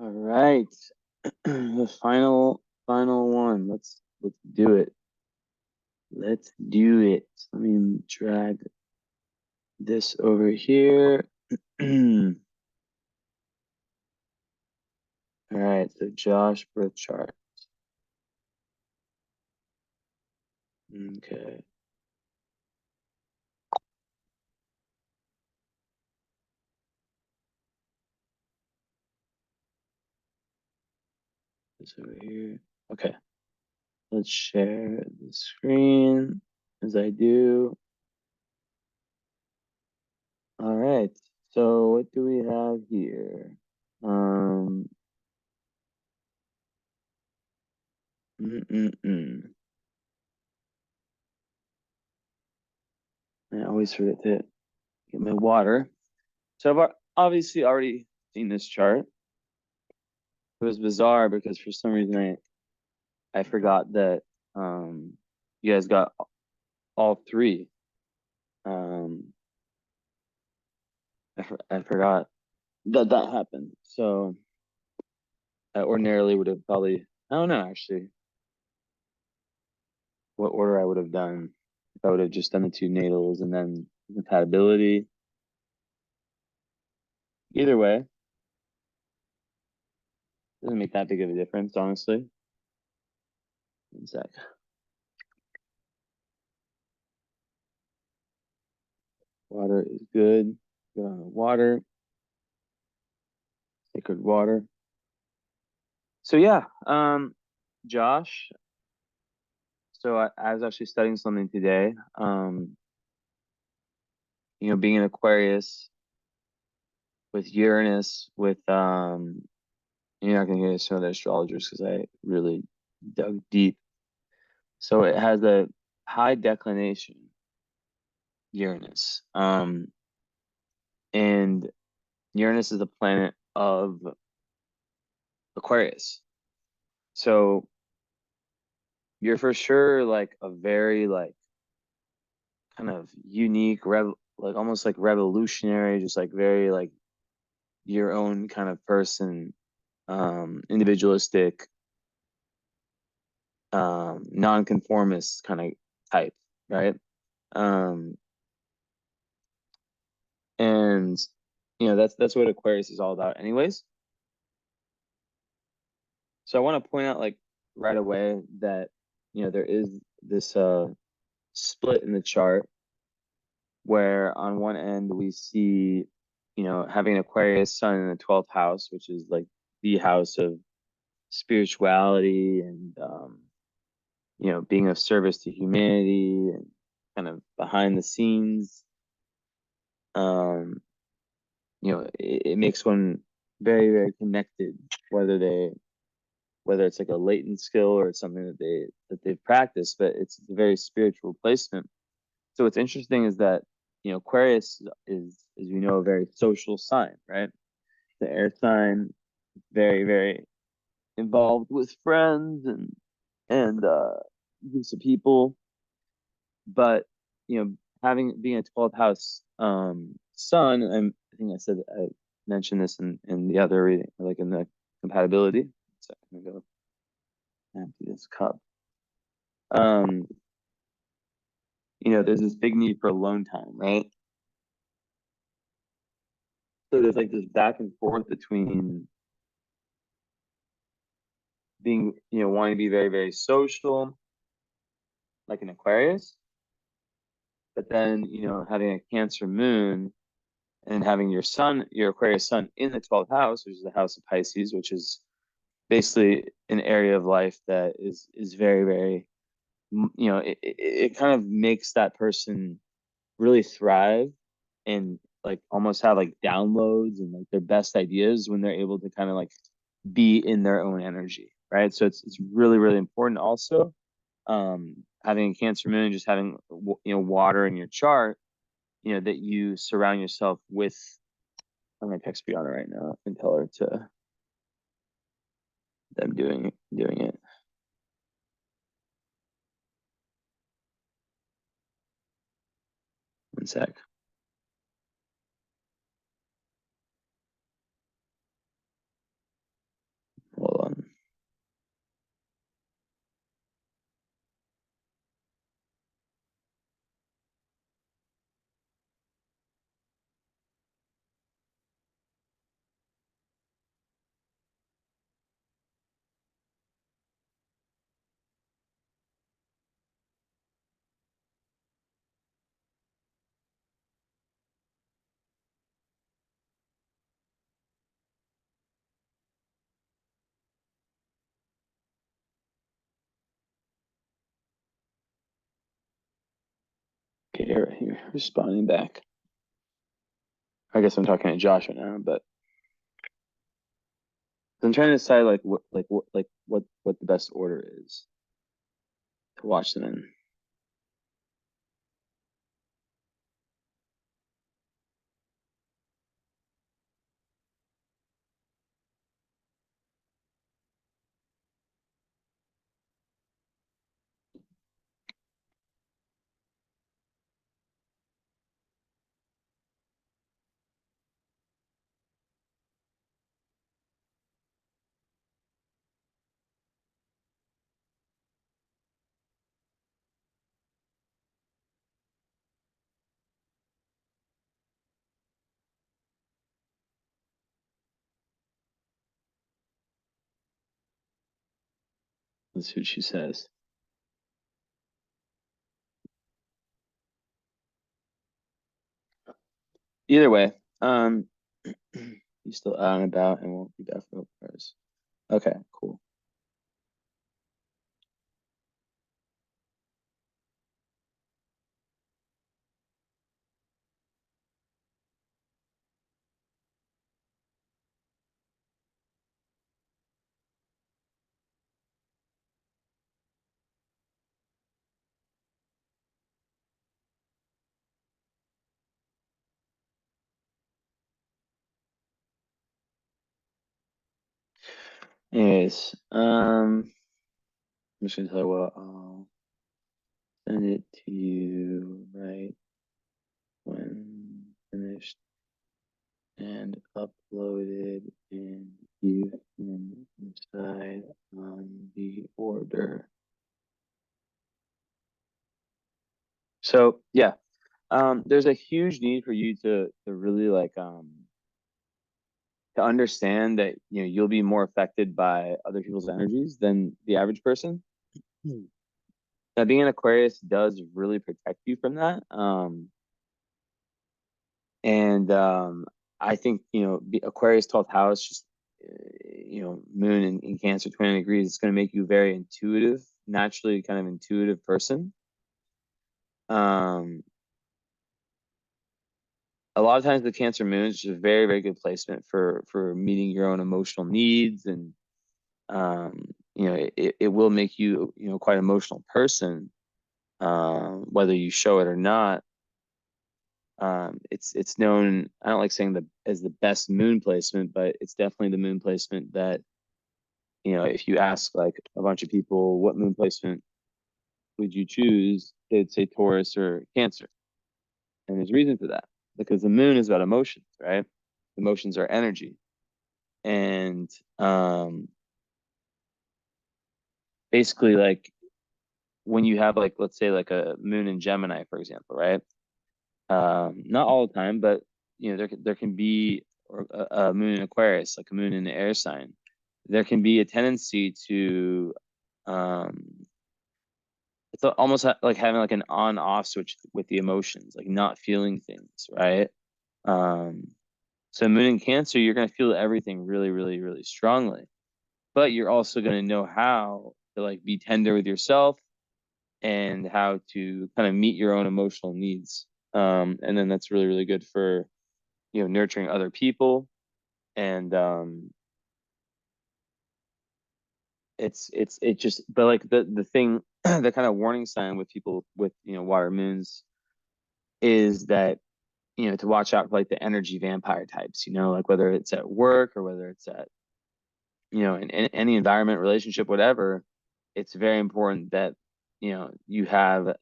All right. The final one. Let's do it. Let's do it. Let me drag this over here. All right, so Josh birth chart. Okay. This over here. Okay. Let's share the screen as I do. All right. So what do we have here? Um, mm, mm, mm. I always forget to get my water. So obviously already seen this chart. It was bizarre because for some reason I forgot that you guys got all three. Um, I forgot that that happened. So I ordinarily would have probably, I don't know actually what order I would have done if I would have just done the two natals and then compatibility. Either way, doesn't make that big of a difference, honestly. One sec. Water is good. Water, sacred water. So yeah, Josh. So I was actually studying something today. Being an Aquarius with Uranus, with you're not gonna hear some of the astrologers because I really dug deep. So it has a high declination, Uranus. And Uranus is a planet of Aquarius. So you're for sure like a very like kind of unique, like almost like revolutionary, just like very like your own kind of person, individualistic, nonconformist kind of type, right? Um, and that's what Aquarius is all about, anyways. So I want to point out like right away that there is this split in the chart where on one end we see having Aquarius sun in the 12th house, which is like the house of spirituality and being of service to humanity and kind of behind the scenes. um it makes one very, very connected, whether it's like a latent skill or it's something that they've practiced, but it's a very spiritual placement. So what's interesting is that Aquarius is, as we know, a very social sign, right? The air sign, very, very involved with friends and groups of people. But having being a 12th house sun, I think I mentioned this in the other reading, like in the compatibility. So I'm gonna go empty this cup. Um, there's this big need for alone time, right? So there's like this back and forth between being, wanting to be very, very social, like an Aquarius, but then, having a Cancer moon and having your Aquarius sun in the 12th house, which is the house of Pisces, which is basically an area of life that is very, very, it kind of makes that person really thrive and like almost have like downloads and like their best ideas when they're able to kind of like be in their own energy, right? So it's really, really important also, having a Cancer moon, just having water in your chart, that you surround yourself with. I'm gonna text Brianna right now and tell her to them doing it. One sec. care. You're responding back. I guess I'm talking to Josh right now, but I'm trying to decide what the best order is to watch them in. Let's see what she says. Either way, he's still out and about and won't be back for hours. Okay, cool. Anyways, I'm just gonna tell you what I'll send it to you right when finished and uploaded, and you can decide on the order. So yeah, there's a huge need for you to really to understand that you'll be more affected by other people's energies than the average person. Hmm. Now, being an Aquarius does really protect you from that. And I think Aquarius 12th house, just Moon in Cancer 20 degrees, it's going to make you very intuitive, naturally kind of intuitive person. Um, a lot of times the Cancer Moon is just a very, very good placement for meeting your own emotional needs, and it will make you quite an emotional person, whether you show it or not. It's known, I don't like saying as the best moon placement, but it's definitely the moon placement that, if you ask like a bunch of people what moon placement would you choose, they'd say Taurus or Cancer. And there's reason for that, because the moon is about emotions, right? Emotions are energy. And basically, like when you have, like, let's say like a moon in Gemini, for example, right? Not all the time, but there can be a moon in Aquarius, like a moon in the air sign. There can be a tendency to um, it's almost like having like an on-off switch with the emotions, like not feeling things, right? Um, so moon in Cancer, you're gonna feel everything really, really, really strongly, but you're also gonna know how to like be tender with yourself and how to kind of meet your own emotional needs. And then that's really, really good for nurturing other people. And it just, but like the thing, the kind of warning sign with people with water moons is that to watch out for like the energy vampire types, like whether it's at work or whether it's at in any environment, relationship, whatever. It's very important that you have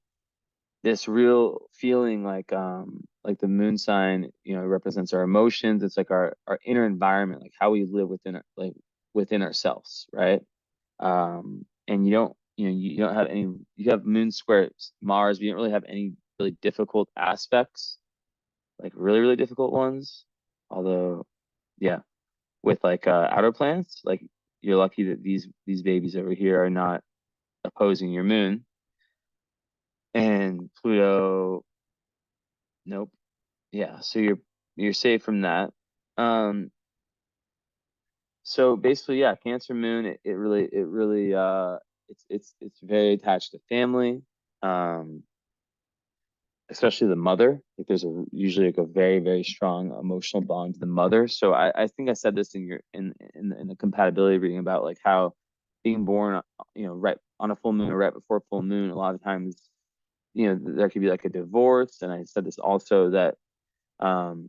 this real feeling like the moon sign represents our emotions. It's like our inner environment, like how we live within ourselves, right? And you don't have any, you have moon square Mars, but you don't really have any really difficult aspects, like really, really difficult ones. Although, yeah, with like outer planets, like you're lucky that these babies over here are not opposing your moon. And Pluto, nope. Yeah, so you're safe from that. Um, so basically, yeah, Cancer Moon, it's very attached to family. Um, especially the mother. Like there's usually like a very, very strong emotional bond to the mother. So I think I said this in your in the compatibility reading about like how being born, right on a full moon or right before full moon, a lot of times, there could be like a divorce. And I said this also that Chiron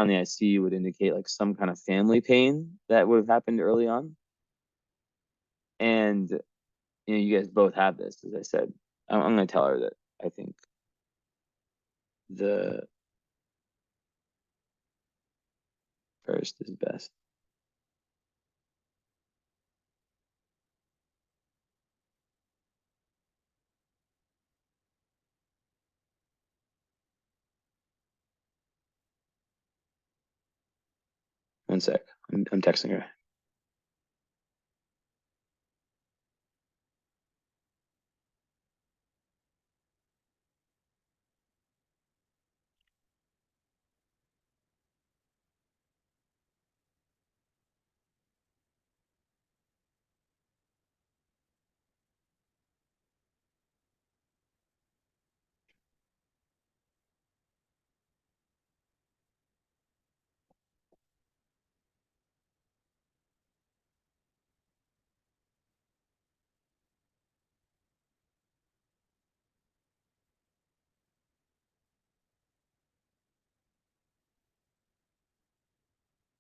the IC would indicate like some kind of family pain that would have happened early on. And you guys both have this, as I said. I'm going to tell her that I think the first is best. One sec. I'm texting her.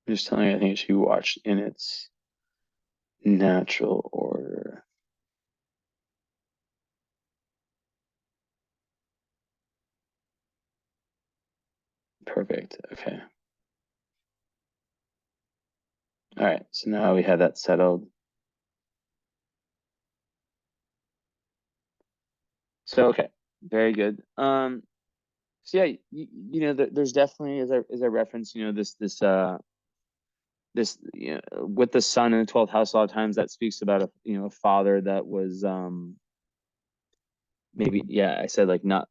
I'm just telling her I think she watched in its natural order. Perfect. Okay. All right. So now we have that settled. So okay, very good. So yeah, there's definitely as I referenced, this with the sun in the 12th house, a lot of times that speaks about a father that was maybe, yeah, I said like not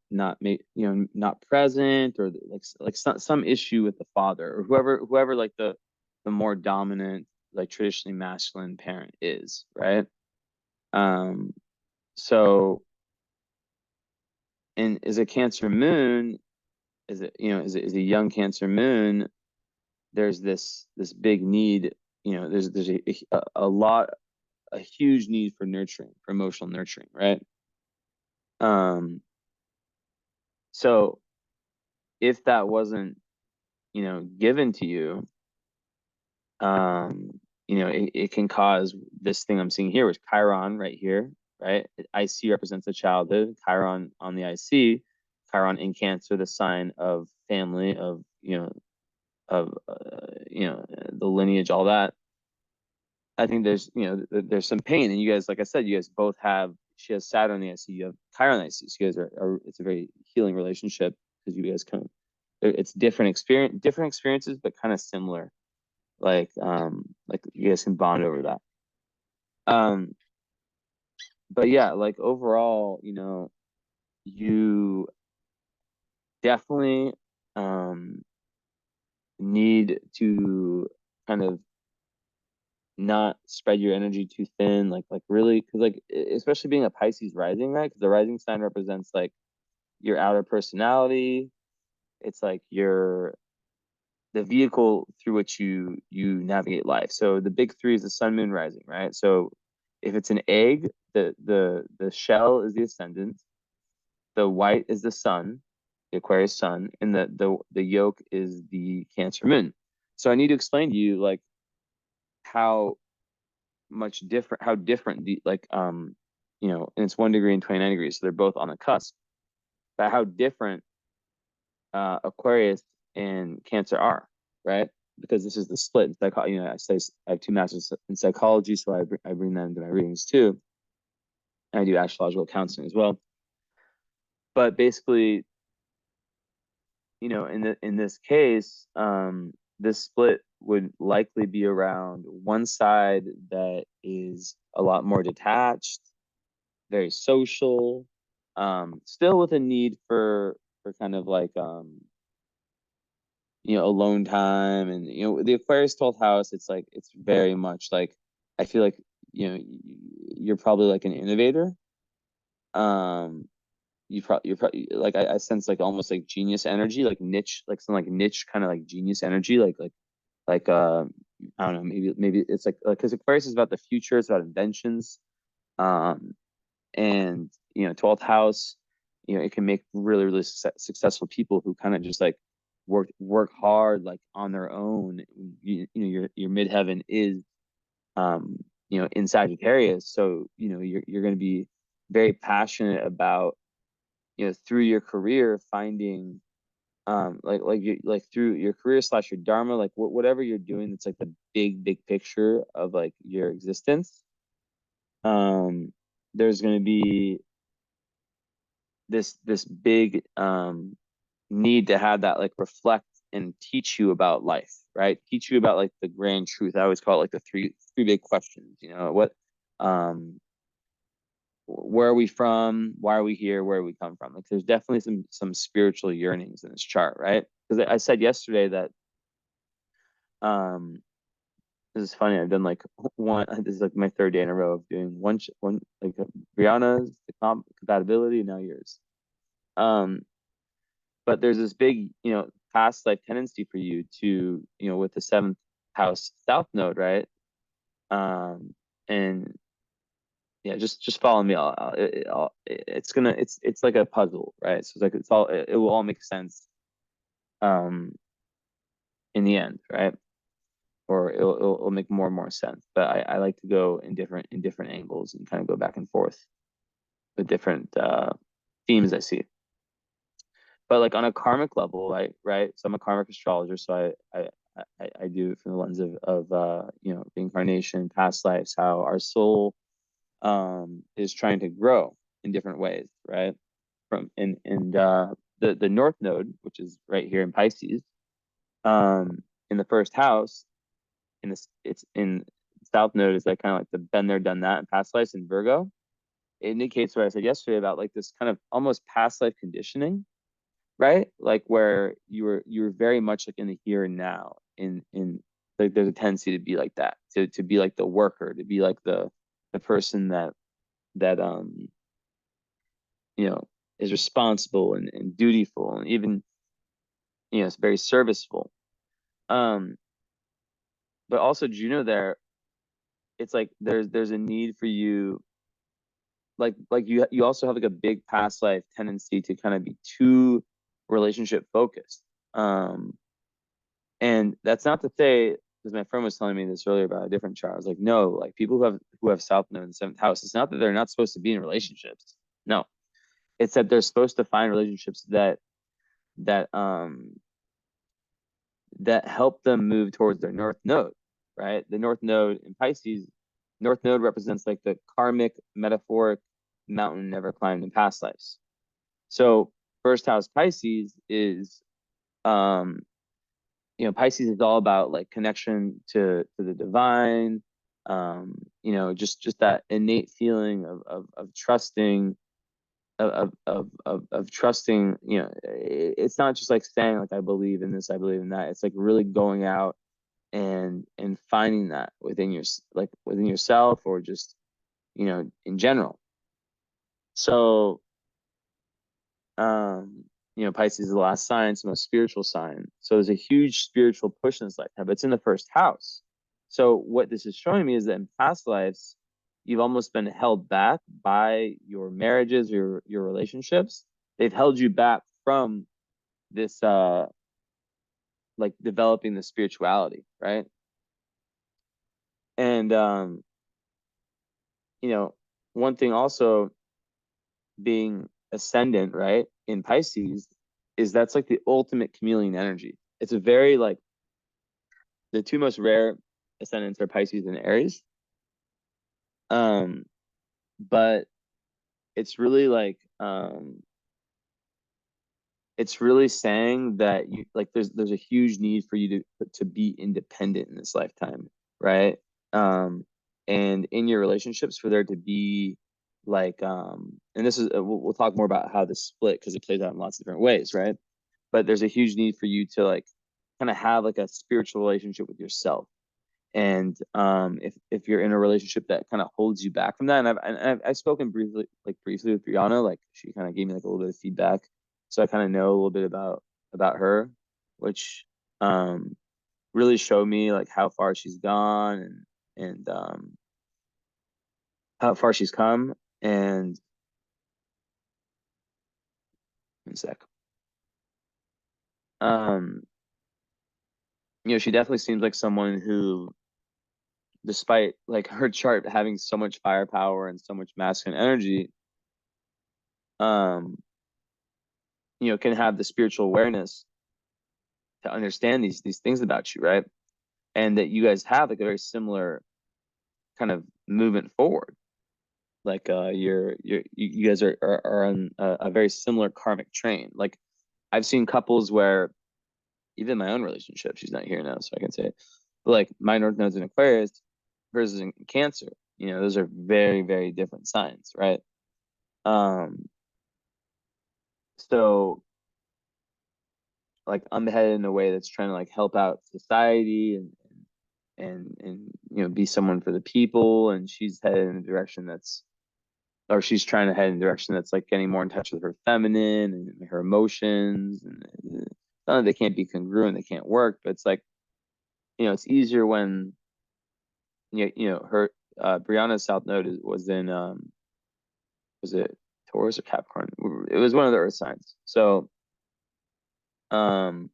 present, or like some issue with the father, or whoever like the more dominant, like traditionally masculine parent is, right? um so, and is a Cancer moon, is a young Cancer moon, there's this big need, there's a lot, a huge need for nurturing, for emotional nurturing, right? um so if that wasn't, given to you, it can cause this thing I'm seeing here, which Chiron right here, right? IC represents the childhood. Chiron on the IC, Chiron in Cancer, the sign of family, of the lineage, all that. I think there's some pain, and you guys, like I said, you guys both have. She has Saturn on the IC, you have Chiron on the IC. So you guys are it's a very healing relationship, because you guys kind of, it's different experiences, but kind of similar. Like you guys can bond over that. Um, but yeah, like overall, you definitely need to kind of not spread your energy too thin, like really, because like especially being a Pisces rising, right? Because the rising sign represents like your outer personality. It's like your the vehicle through which you navigate life. So the big three is the sun, moon, rising, right? So if it's an egg, the shell is the ascendant, the white is the sun, the Aquarius sun, and the yolk is the Cancer moon. So I need to explain to you like how how different the like and it's 1 degree and 29 degrees, so they're both on the cusp. But how different Aquarius and Cancer are, right? Because this is the split in psychology. I say I have two masters in psychology, so I bring that into my readings too. And I do astrological counseling as well. But basically, in this case, this split would likely be around one side that is a lot more detached, very social, still with a need for kind of like alone time. And the Aquarius 12th house, it's like it's very much like, I feel like you're probably like an innovator. um you're probably like, I sense like almost like genius energy, like niche, like some like niche kind of like genius energy, like I don't know, maybe it's like, because Aquarius is about the future, it's about inventions. Um, and 12th house, it can make really really successful people who kind of just like work hard like on their own. Your midheaven is in Sagittarius, so you're going to be very passionate about through your career finding like through your career slash your dharma, like whatever you're doing that's like the big picture of like your existence. There's going to be this big need to have that like reflect and teach you about life, right? Teach you about like the grand truth. I always call it like the three big questions. What um where are we from? Why are we here? Where do we come from? Like there's definitely some spiritual yearnings in this chart, right? Because I said yesterday that um this is funny. I've done like one. This is like my third day in a row of doing one like Brianna's the compatibility. Now yours. Um, but there's this big past life tendency for you to with the seventh house south node, right? Um, and yeah, just follow me. It's like a puzzle, right? So it's like it will all make sense um in the end, right? Or it'll make more and more sense. But I like to go in different angles and kind of go back and forth with different themes I see. But like on a karmic level, right? So I'm a karmic astrologer, so I do it from the lens of reincarnation, past lives, how our soul is trying to grow in different ways, right? And the North Node, which is right here in Pisces, in the first house, it's in South Node is like kind of like the been there, done that in past lives in Virgo. It indicates what I said yesterday about like this kind of almost past life conditioning, right? Like where you were very much like in the here and now. In like there's a tendency to be like that, to be like the worker, to be like the person that you know is responsible and dutiful, and even it's very serviceful. Um, but also Juno there, it's like there's a need for you, like you also have like a big past life tendency to kind of be too relationship focused. And that's not to say, because my friend was telling me this earlier about a different chart. I was like, no, like people who have South Node in the seventh house, it's not that they're not supposed to be in relationships. No, it's that they're supposed to find relationships that that help them move towards their North Node, right? The North Node in Pisces, North Node represents like the karmic, metaphoric mountain never climbed in past lives. So first house Pisces is um Pisces is all about like connection to the divine, just that innate feeling of trusting, of trusting. It's not just like saying like I believe in this, I believe in that. It's like really going out and finding that within within yourself, or just in general. So um Pisces is the last sign, it's the most spiritual sign, so there's a huge spiritual push in this lifetime, but it's in the first house. So what this is showing me is that in past lives you've almost been held back by your marriages, your relationships. They've held you back from this like developing the spirituality, right? And one thing also being ascendant, right, in Pisces, is that's like the ultimate chameleon energy. It's a very like the two most rare ascendants are Pisces and Aries. Um, but it's really like it's really saying that you like there's a huge need for you to be independent in this lifetime, right? And in your relationships for there to be like and this is we'll talk more about how this split because it plays out in lots of different ways, right? But there's a huge need for you to like kind of have like a spiritual relationship with yourself. And if you're in a relationship that kind of holds you back from that, and I've spoken briefly with Brianna, like she kind of gave me like a little bit of feedback, so I kind of know a little bit about her, which um really showed me like how far she's gone, and how far she's come. And one sec. um she definitely seems like someone who, despite like her chart having so much firepower and so much masculine energy, um can have the spiritual awareness to understand these things about you, right? And that you guys have like a very similar kind of movement forward. Like you guys are on a very similar karmic train. Like I've seen couples where, even my own relationship, she's not here now, so I can say it, but like my North Node's in Aquarius, hers is in Cancer. Those are very, very different signs, right? Um, so like I'm headed in a way that's trying to like help out society and be someone for the people, and she's headed in a direction that's, or she's trying to head in a direction that's like getting more in touch with her feminine and her emotions. And not that they can't be congruent, they can't work, but it's like, it's easier when her Brianna's South Node was in, was it Taurus or Capricorn? It was one of the earth signs. So um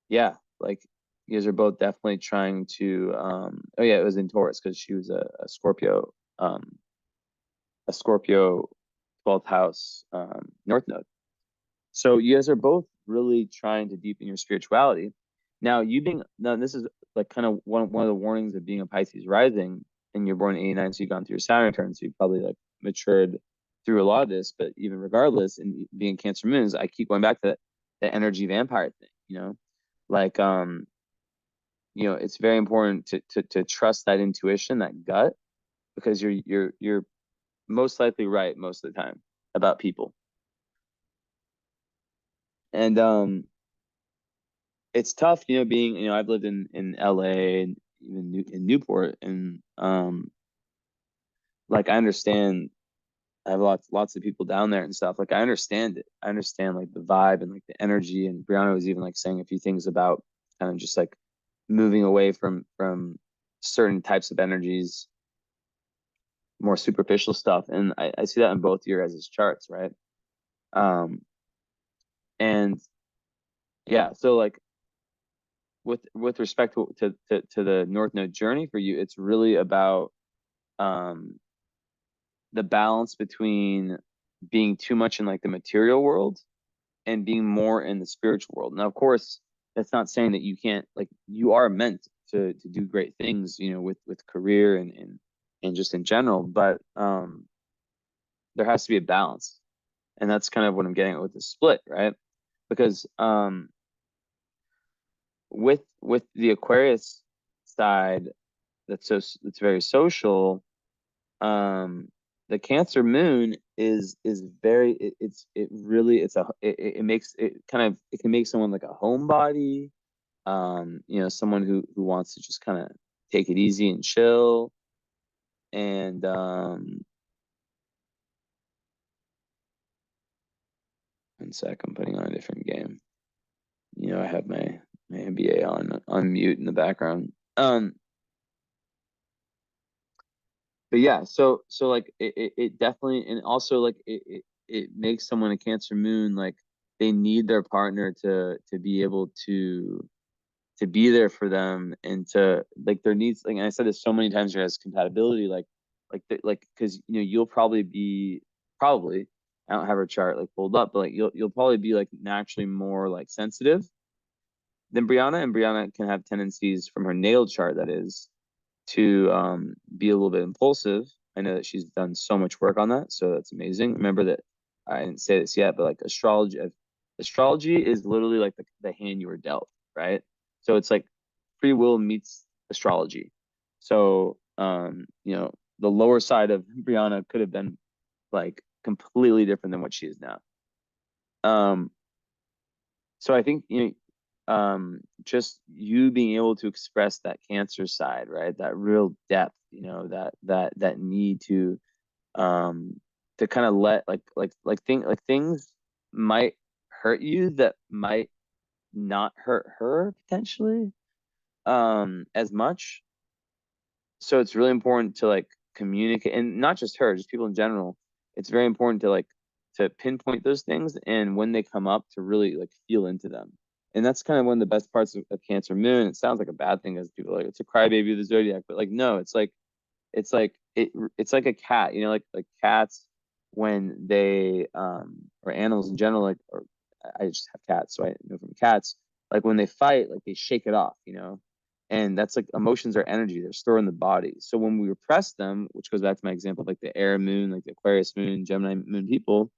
yeah, like you guys are both definitely trying to, oh yeah, it was in Taurus because she was a Scorpio, a Scorpio 12th house, North Node. So you guys are both really trying to deepen your spirituality. Now this is like kind of one of the warnings of being a Pisces rising, and you're born in '89, so you've gone through your Saturn return, so you've probably like matured through a lot of this. But even regardless, and being Cancer moons, I keep going back to the energy vampire thing. Like it's very important to trust that intuition, that gut, because you're most likely right most of the time about people. And it's tough, being, I've lived in LA and even in Newport, and like I understand, I have lots of people down there and stuff. Like I understand it. I understand like the vibe and like the energy. And Brianna was even like saying a few things about kind of just like moving away from certain types of energies, more superficial stuff. And I see that in both your guys' charts, right? Um and yeah, so like with respect to the North Node journey for you, it's really about um the balance between being too much in like the material world and being more in the spiritual world. Now, of course, that's not saying that you can't, like, you are meant to do great things, with career and just in general, but there has to be a balance. And that's kind of what I'm getting at with the split, right? Because with the Aquarius side, that's very social. The Cancer moon is very, it really, it makes it kind of, it can make someone like a homebody, someone who wants to just kind of take it easy and chill. And one sec, I'm putting on a different game. I have my MBA on mute in the background. But yeah, so like it definitely, and also like it makes someone a Cancer moon, like they need their partner to be able to be there for them, and to like their needs. Like, and I said this so many times, here as compatibility, like because you'll probably, I don't have her chart like pulled up, but like you'll probably be like naturally more like sensitive than Brianna, and Brianna can have tendencies from her natal chart, that is, to be a little bit impulsive. I know that she's done so much work on that, so that's amazing. Remember that I didn't say this yet, but like astrology is literally like the hand you were dealt, right? So it's like free will meets astrology. So the lower side of Brianna could have been like completely different than what she is now. Um, so I think just you being able to express that Cancer side, right? That real depth, that need um to kind of let things might hurt you that might not hurt her potentially as much. So it's really important to like communicate, and not just her, just people in general. It's very important to like to pinpoint those things, and when they come up to really like feel into them. And that's kind of one of the best parts of Cancer Moon. It sounds like a bad thing as people are like it's a crybaby of the zodiac, but like no, it's like a cat, like cats when they or animals in general, like or I just have cats, so I know from cats, like when they fight, like they shake it off. And that's like emotions are energy, they're stored in the body. So when we repress them, which goes back to my example of like the air moon, like the Aquarius moon, Gemini moon people,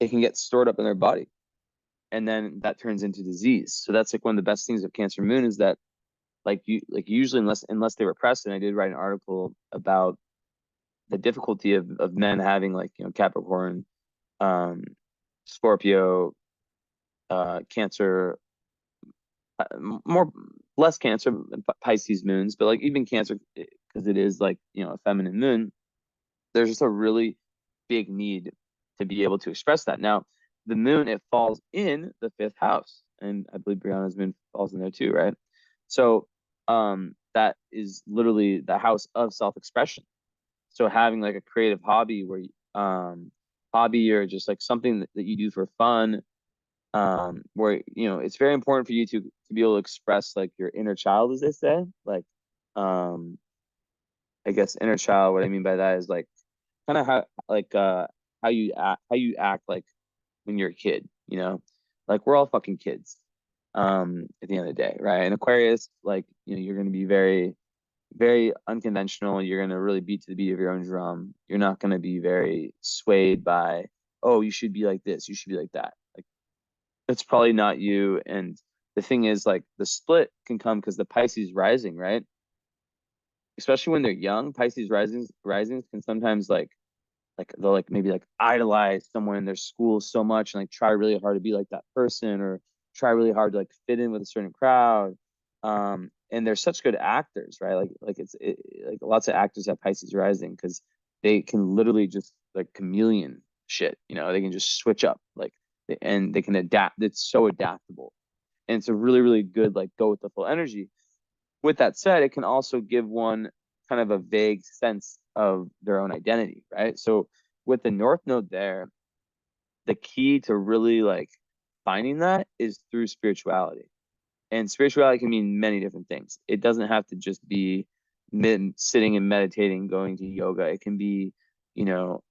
it can get stored up in their body. And then that turns into disease. So that's like one of the best things of Cancer moon is that like usually unless they repress it. And I did write an article about the difficulty of men having like Capricorn, um, Scorpio, Cancer, more less Cancer, Pisces moons, but like even Cancer because it is like a feminine moon. There's just a really big need to be able to express that. Now, the moon it falls in the fifth house, and I believe Brianna's moon falls in there too, right? So, that is literally the house of self-expression. So having like a creative hobby hobby or just like something that you do for fun, where it's very important for you to be able to express like your inner child, as they say. Like, um, I guess inner child. What I mean by that is like kind of how you act like when you're a kid. Like we're all fucking kids. At the end of the day, right? And Aquarius, like you're gonna be very very unconventional. You're going to really beat to the beat of your own drum. You're not going to be very swayed by, oh, you should be like this, you should be like that. Like it's probably not you. And the thing is, like the split can come because the Pisces rising, right? Especially when they're young, Pisces risings can sometimes like they'll like maybe like idolize someone in their school so much and like try really hard to be like that person or try really hard to like fit in with a certain crowd. And they're such good actors, right? Like lots of actors have Pisces rising because they can literally just like chameleon shit. They can just switch up and they can adapt. It's so adaptable, and it's a really really good like go with the full energy. With that said, it can also give one kind of a vague sense of their own identity, right? So with the North Node there, the key to really like finding that is through spirituality. And spirituality can mean many different things. It doesn't have to just be sitting and meditating, going to yoga. It can be, you know,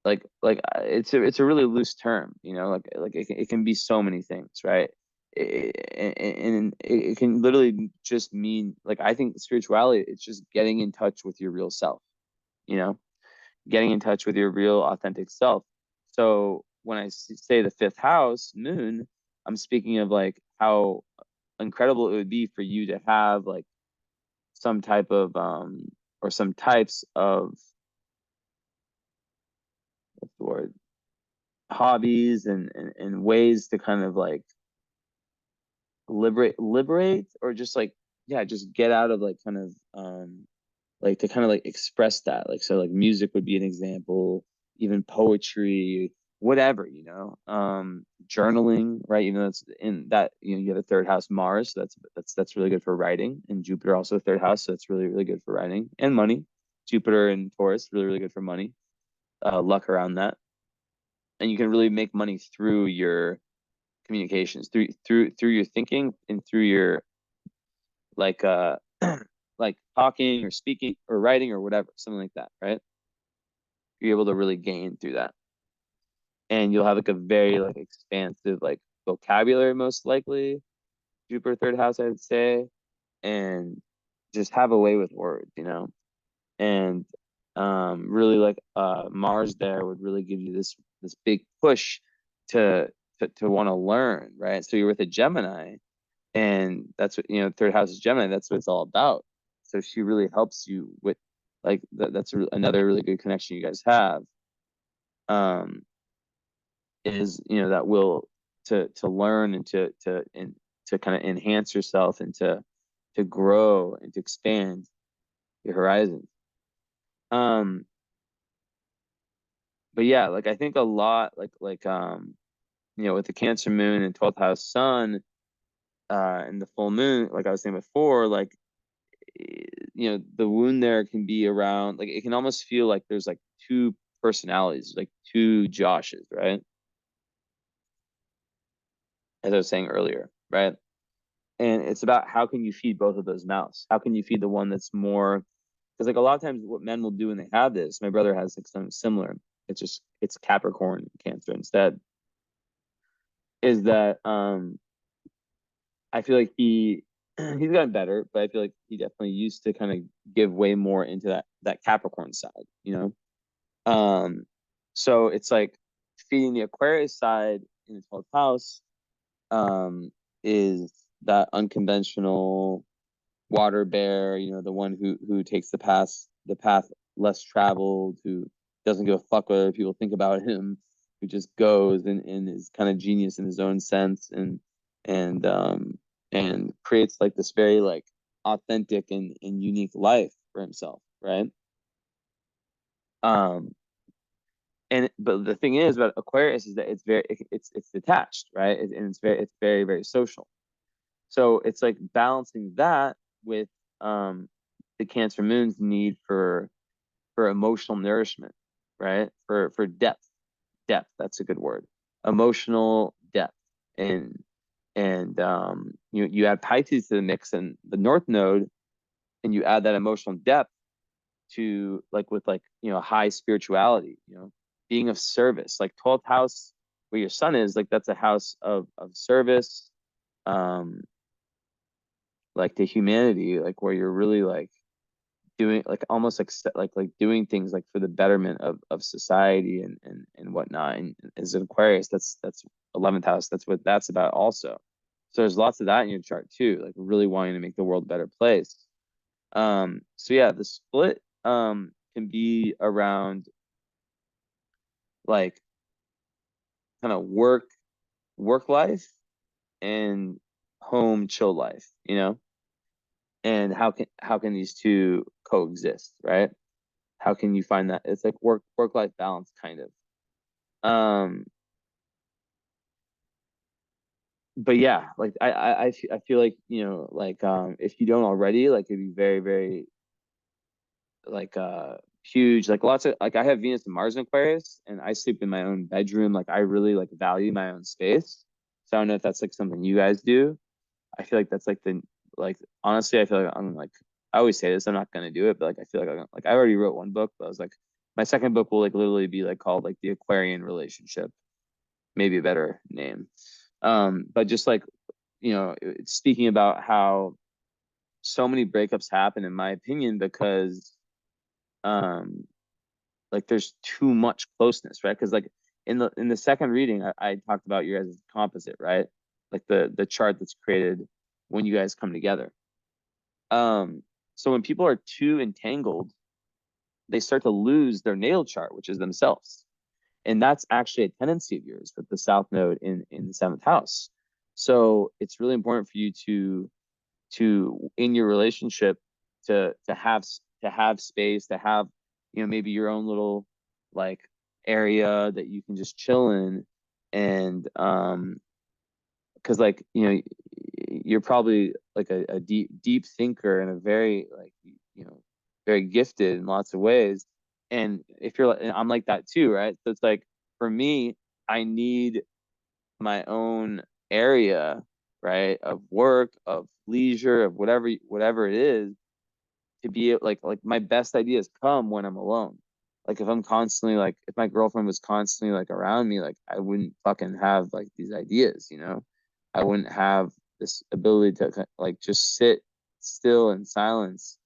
it's a really loose term, like it can be so many things, right? And it can literally just mean like I think spirituality it's just getting in touch with your real self, you know, getting in touch with your real authentic self. So when I say the fifth house moon, I'm speaking of like how incredible it would be for you to have like some type of or some types of what's the word hobbies and ways to kind of like liberate or just like yeah just get out of like kind of like to kind of like express that, like so like music would be an example, even poetry, whatever, journaling, right? That's in that you have a third house Mars, so that's really good for writing, and Jupiter also third house, so that's really really good for writing and money. Jupiter and Taurus really really good for money, luck around that, and you can really make money through your communications, through your thinking and through your like like talking or speaking or writing or whatever, something like that, right? You're able to really gain through that. And you'll have like a very like expansive like vocabulary most likely, Jupiter third house, I'd say, and just have a way with words. And really like Mars there would really give you this big push to to want to learn, right? So you're with a Gemini, and that's what third house is Gemini, that's what it's all about. So she really helps you with like that's another really good connection you guys have, um is that will to learn and to kind of enhance yourself and to grow and to expand your horizons. Um, but yeah, like I think a lot with the Cancer moon and 12th house sun and the full moon, like I was saying before, like the wound there can be around, like it can almost feel like there's like two personalities, like two Joshes, right? As I was saying earlier, right? And it's about how can you feed both of those mouths? How can you feed the one that's more, because like a lot of times what men will do when they have this, my brother has like something similar. It's Capricorn Cancer instead. Is that I feel like he's gotten better, but I feel like he definitely used to kind of give way more into that Capricorn side, you know? So it's like feeding the Aquarius side in the 12th house um is that unconventional water bear, the one who takes the path less traveled, who doesn't give a fuck what other people think about him, who just goes and is kind of genius in his own sense and and creates like this very like authentic and unique life for himself, right? Um and but the thing is about Aquarius is that it's detached, right? And it's very, very social. So it's like balancing that with um the Cancer Moon's need for emotional nourishment, right? For depth. Depth, that's a good word. Emotional depth. And you add Pisces to the mix and the North Node, and you add that emotional depth to like with like high spirituality, being of service. Like 12th house where your sun is, like that's a house of service, um like to humanity, like where you're really like doing like almost like doing things like for the betterment of society and whatnot. And as an Aquarius, that's 11th house. That's what that's about also. So there's lots of that in your chart too, like really wanting to make the world a better place. So yeah, the split can be around like kind of work life and home chill life, and how can these two coexist, right? How can you find that? It's like work life balance kind of. um but yeah, like I feel like like if you don't already, like it'd be very, very like huge, like lots of like I have Venus and Mars in Aquarius and I sleep in my own bedroom. Like I really like value my own space. So I don't know if that's like something you guys do. I feel like that's like the like honestly, I feel like I'm like I always say this, I'm not gonna do it, but like I feel like I already wrote one book, but I was like my second book will like literally be like called like the Aquarian Relationship, maybe a better name. But just like speaking about how so many breakups happen, in my opinion, because um like there's too much closeness, right? Because like in the second reading, I talked about your guys' composite, right? Like the chart that's created when you guys come together. Um, so when people are too entangled, they start to lose their natal chart, which is themselves. And that's actually a tendency of yours with the South Node in the seventh house. So it's really important for you to in your relationship to have space, to have maybe your own little like area that you can just chill in. And because like you're probably like a deep thinker and a very like very gifted in lots of ways. And if you're like, I'm like that too, right? So it's like for me, I need my own area, right, of work, of leisure, of whatever it is, to be like my best ideas come when I'm alone. Like if I'm constantly like if my girlfriend was constantly like around me, like I wouldn't fucking have like these ideas. I wouldn't have this ability to like just sit still in silence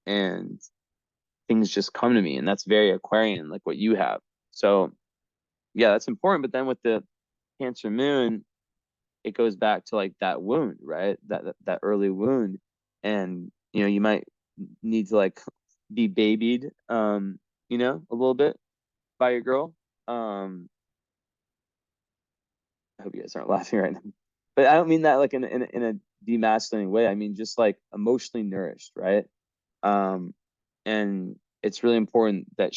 and things just come to me. And that's very Aquarian, like what you have. So yeah, that's important. But then with the Cancer moon, it goes back to like that wound, right? That early wound. And you might need to like be babied, a little bit by your girl. Um, hope you guys aren't laughing right now. But I don't mean that like in a demasculating way. I mean just like emotionally nourished, right? Um, and it's really important that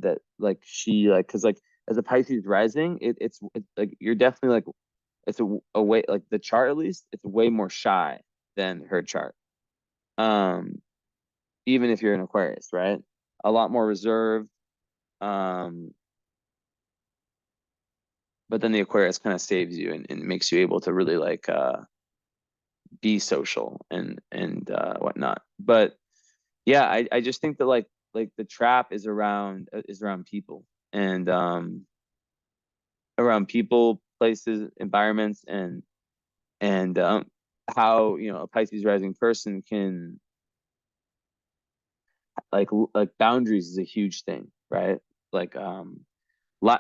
that like she like because like as a Pisces rising, it's like you're definitely like it's a way like the chart at least it's way more shy than her chart. Um, even if you're an Aquarius, right? A lot more reserved. Um, but then the Aquarius kind of saves you and makes you able to really like be social and whatnot. But yeah, I just think that like the trap is around people and around people, places, environments, and how a Pisces rising person can like boundaries is a huge thing, right? Like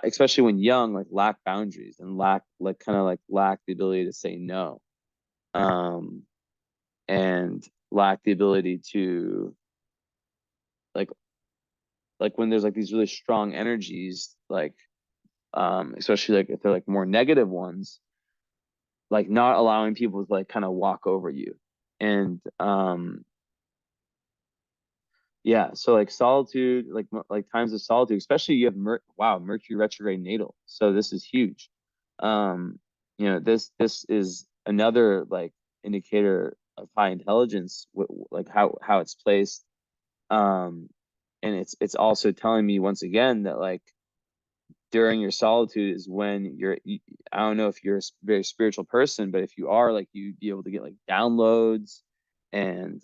especially when young, like lack boundaries and lack like kind of like lack the ability to say no, um, and lack the ability to like when there's like these really strong energies, like especially like if they're like more negative ones, like not allowing people to like kind of walk over you. And yeah, so like solitude, like times of solitude, especially you have Mercury retrograde natal. So this is huge. Um, this is another like indicator of high intelligence, like how it's placed. Um, and it's also telling me once again that like during your solitude is when I don't know if you're a very spiritual person, but if you are, like you'd be able to get like downloads and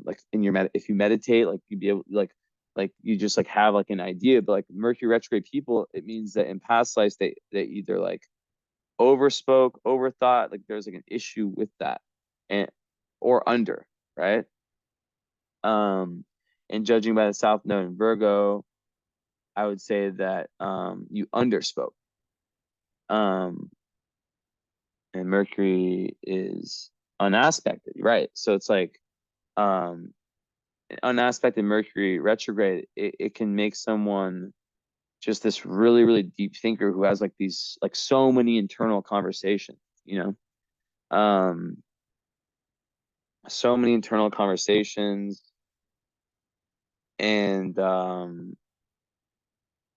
like in your if you meditate, like you'd be able like you just like have like an idea. But like Mercury retrograde people, it means that in past lives they either like overspoke, overthought, like there's like an issue with that, and or under, right? Um and judging by the South Node in Virgo, I would say that you underspoke. Um, and Mercury is unaspected, right? So it's like um unaspected Mercury retrograde, it can make someone just this really, really deep thinker who has like these like so many internal conversations, you know? So many internal conversations and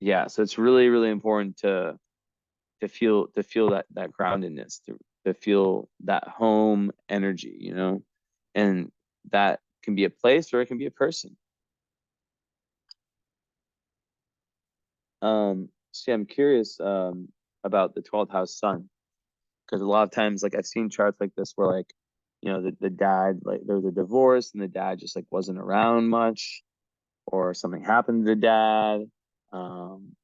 yeah, so it's really, really important to feel that groundedness, to feel that home energy, and that can be a place or it can be a person. So yeah, I'm curious about the 12th house sun, because a lot of times like I've seen charts like this where like the dad, like there was a divorce and the dad just like wasn't around much, or something happened to the dad. Um,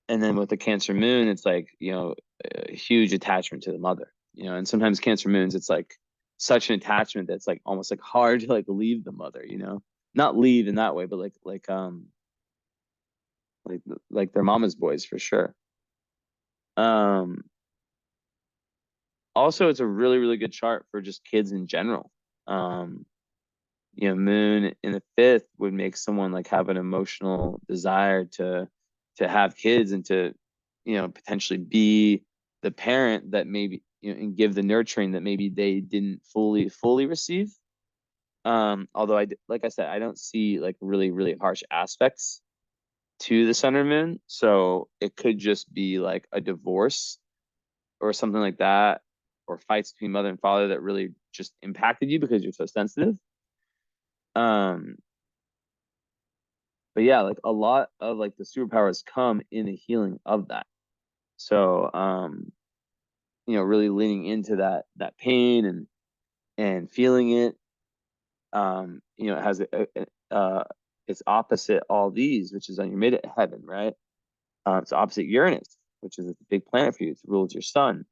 and then with the Cancer moon, it's like a huge attachment to the mother, and sometimes Cancer moons, it's like such an attachment that's like almost like hard to like leave the mother, not leave in that way, but like like their mama's boys for sure. um Also, it's a really, really good chart for just kids in general. um Moon in the fifth would make someone like have an emotional desire to have kids and to potentially be the parent that maybe and give the nurturing that maybe they didn't fully receive. Although like I said, I don't see like really, really harsh aspects to the sun or moon, so it could just be like a divorce or something like that, or fights between mother and father that really just impacted you because you're so sensitive. um but yeah, like a lot of like the superpowers come in the healing of that. So really leaning into that pain and feeling it. It has it's opposite all these, which is on your midheaven, right? It's opposite Uranus, which is a big planet for you. It rules your sun.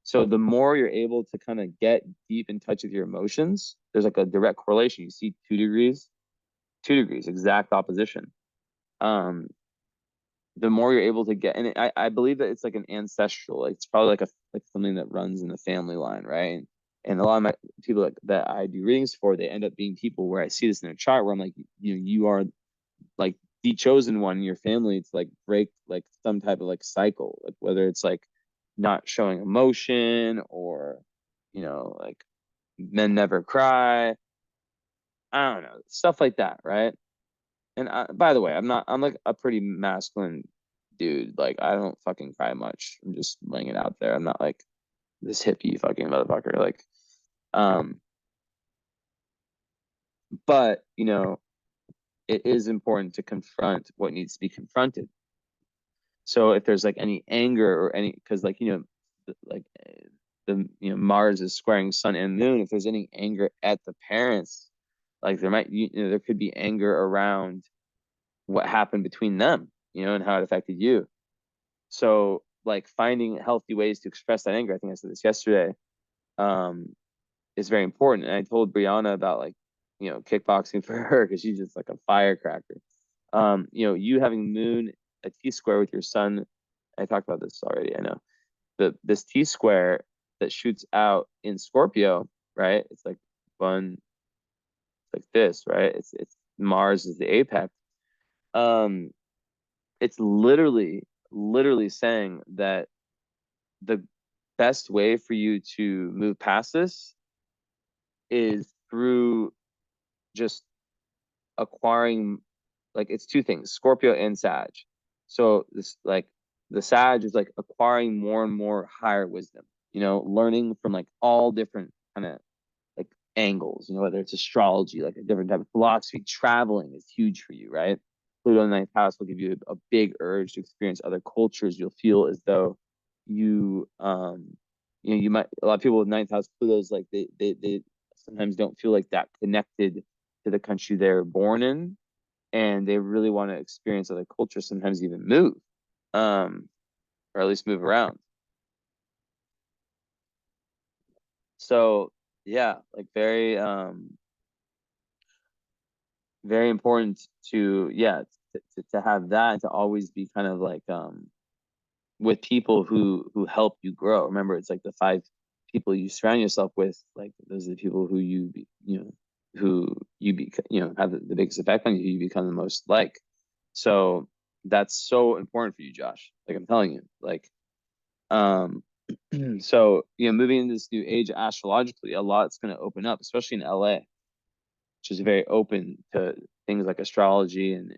So the more you're able to kind of get deep in touch with your emotions, there's like a direct correlation. You see 2 degrees, exact opposition. Um, the more you're able to get, and I believe that it's like an ancestral, like it's probably like something that runs in the family line, right? And a lot of my people that I do readings for, they end up being people where I see this in their chart where I'm like, you are like the chosen one in your family to like break like some type of like cycle, like whether it's like not showing emotion or, like men never cry. I don't know, stuff like that, right? And by the way, I'm like a pretty masculine dude. Like I don't fucking cry much. I'm just laying it out there. I'm not like this hippie fucking motherfucker. Like, um, but it is important to confront what needs to be confronted. So if there's like any anger or any, because like like the Mars is squaring Sun and Moon. If there's any anger at the parents, like there might there could be anger around what happened between them, and how it affected you. So like finding healthy ways to express that anger. I think I said this yesterday. Um, is very important. And I told Brianna about like kickboxing for her because she's just like a firecracker. You having Moon a T square with your Sun. I talked about this already. I know this T square that shoots out in Scorpio, right? It's like fun, like this, right? It's Mars is the apex. Um, it's literally saying that the best way for you to move past this is through just acquiring, like it's two things, Scorpio and Sag. So this like the Sag is like acquiring more and more higher wisdom, learning from like all different kind of like angles, whether it's astrology, like a different type of philosophy. Traveling is huge for you, right? Pluto in the ninth house will give you a big urge to experience other cultures. You'll feel as though you you might, a lot of people with ninth house Pluto's like they sometimes don't feel like that connected to the country they're born in, and they really want to experience other cultures, sometimes even move, um or at least move around. So yeah, like very important to, yeah, to have that, to always be kind of like with people who help you grow. Remember, it's like the five people you surround yourself with, like those are the people who who you be, have the biggest effect on you, who you become the most like. So that's so important for you, Josh. Like I'm telling you, like um so moving into this new age astrologically, a lot's going to open up, especially in LA, which is very open to things like astrology and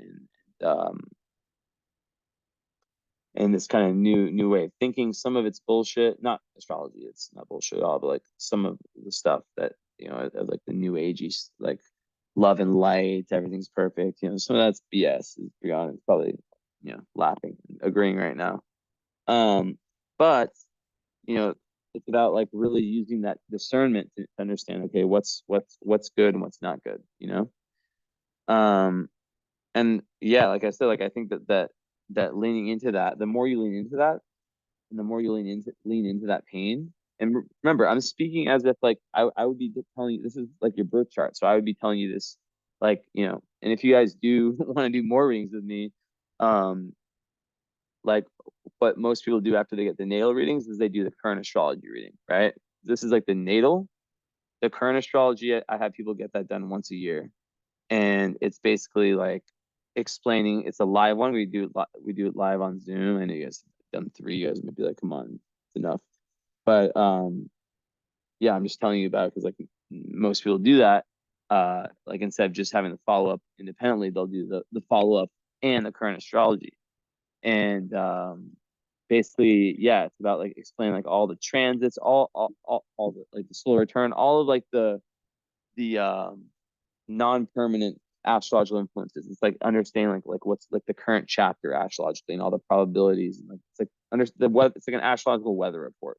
this kind of new way of thinking. Some of it's bullshit, not astrology, it's not bullshit at all, but like some of the stuff that like the new agey, like love and light, everything's perfect. Some of that's BS. To be honest, probably laughing, agreeing right now. But you know, it's about like really using that discernment to understand, okay, what's good and what's not good, Um, and yeah, like I said, like I think that leaning into that, the more you lean into that, and the more you lean into that pain. And remember, I'm speaking as if like I would be telling you this is like your birth chart, so I would be telling you this, like and if you guys do want to do more readings with me, um, like what most people do after they get the natal readings is they do the current astrology reading, right? This is like the natal, the current astrology. I have people get that done once a year, and it's basically like explaining. It's a live one. We do it live on Zoom. I know you guys have done three. You guys might be like, come on, it's enough. But yeah, I'm just telling you about it because like most people do that. Like instead of just having the follow up independently, they'll do the follow up and the current astrology. And basically, yeah, it's about like explaining like all the transits, all the like the slow return, all of like the non-permanent astrological influences. It's like understanding like what's like the current chapter astrologically and all the probabilities, and like it's like under the weather. It's like an astrological weather report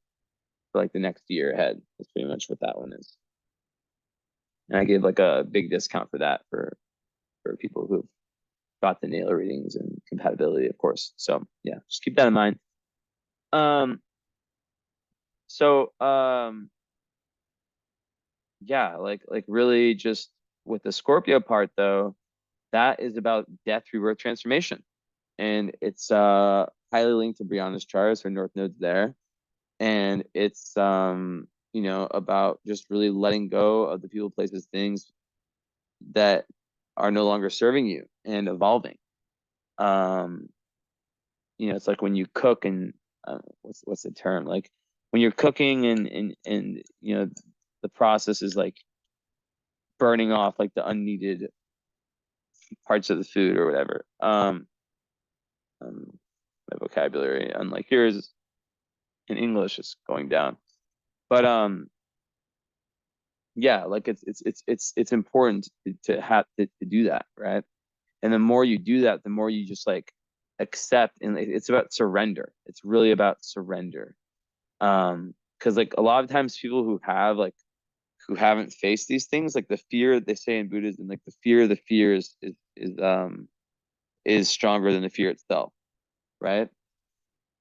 for like the next year ahead. That's pretty much what that one is. And I gave like a big discount for that for people who've got the nail readings and compatibility, of course. So yeah, just keep that in mind. Um, so yeah, like really just with the Scorpio part though, that is about death, rebirth, transformation. And it's highly linked to Brianna's chart. Her north node's there. And it's about just really letting go of the people, places, things that are no longer serving you and evolving. um, it's like when you cook and what's the term? Like when you're cooking and the process is like burning off like the unneeded parts of the food or whatever. My vocabulary, unlike yours in English, is going down. But yeah, like it's important to have to do that, right? And the more you do that, the more you just like accept, and it's about surrender. It's really about surrender. Because like a lot of times people who haven't faced these things, like the fear they say in Buddhism, like the fear of the fear is stronger than the fear itself, right?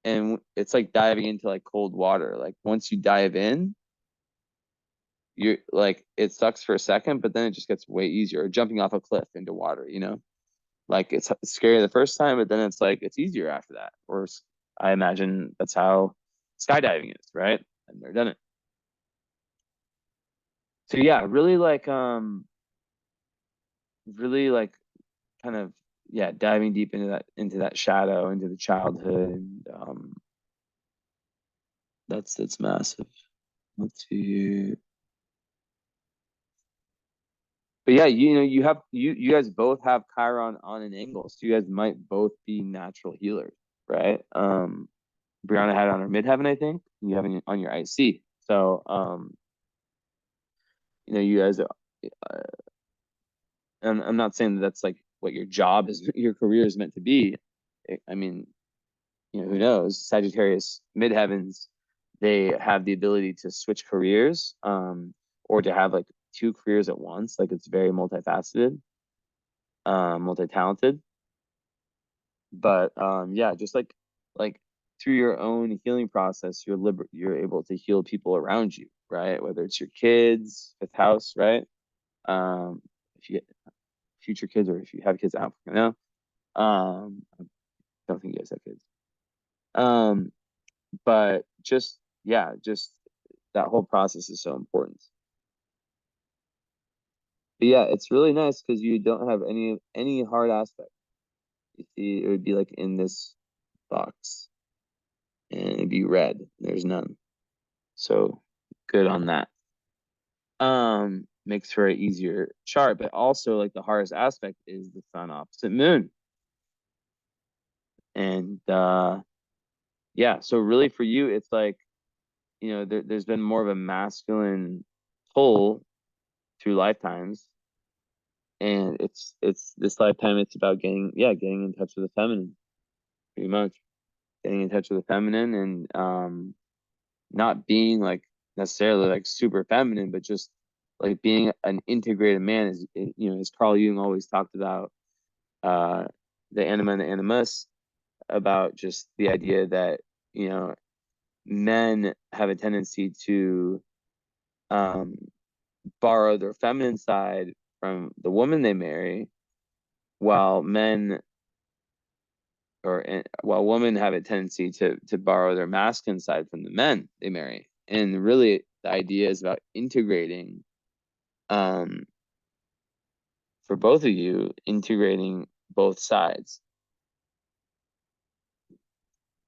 And it's like diving into like cold water. Like once you dive in, you're like it sucks for a second, but then it just gets way easier. Or jumping off a cliff into water, like it's scary the first time, but then it's like it's easier after that. Or I imagine that's how skydiving is, right? I've never done it. So yeah, really like kind of yeah, diving deep into that shadow, into the childhood. And, that's massive. Let's see. But yeah, you guys both have Chiron on an angle, so you guys might both be natural healers, right? Brianna had it on her midheaven, I think. You have it on your IC. So you guys. And I'm not saying that that's like what your job is, your career is meant to be. I mean, who knows? Sagittarius midheavens, they have the ability to switch careers, or to have like two careers at once. Like it's very multifaceted, multi-talented. But yeah, just like through your own healing process, you're able to heal people around you, right? Whether it's your kids, fifth house, right? If you get future kids, or if you have kids, I don't know. I don't think you guys have kids. Um, but just that whole process is so important. But yeah, it's really nice because you don't have any hard aspect. You see, it would be like in this box, and it'd be red. There's none. So good on that. Makes for an easier chart, but also like the hardest aspect is the sun opposite moon. And yeah, so really for you, it's like, there's been more of a masculine pull through lifetimes. And it's this lifetime, it's about getting in touch with the feminine, pretty much. Getting in touch with the feminine, and not being like necessarily like super feminine, but just like being an integrated man. As Carl Jung always talked about, uh the anima and the animus, about just the idea that men have a tendency to um borrow their feminine side from the woman they marry, while men while women have a tendency to borrow their masculine side from the men they marry. And really the idea is about integrating, um for both of you, integrating both sides.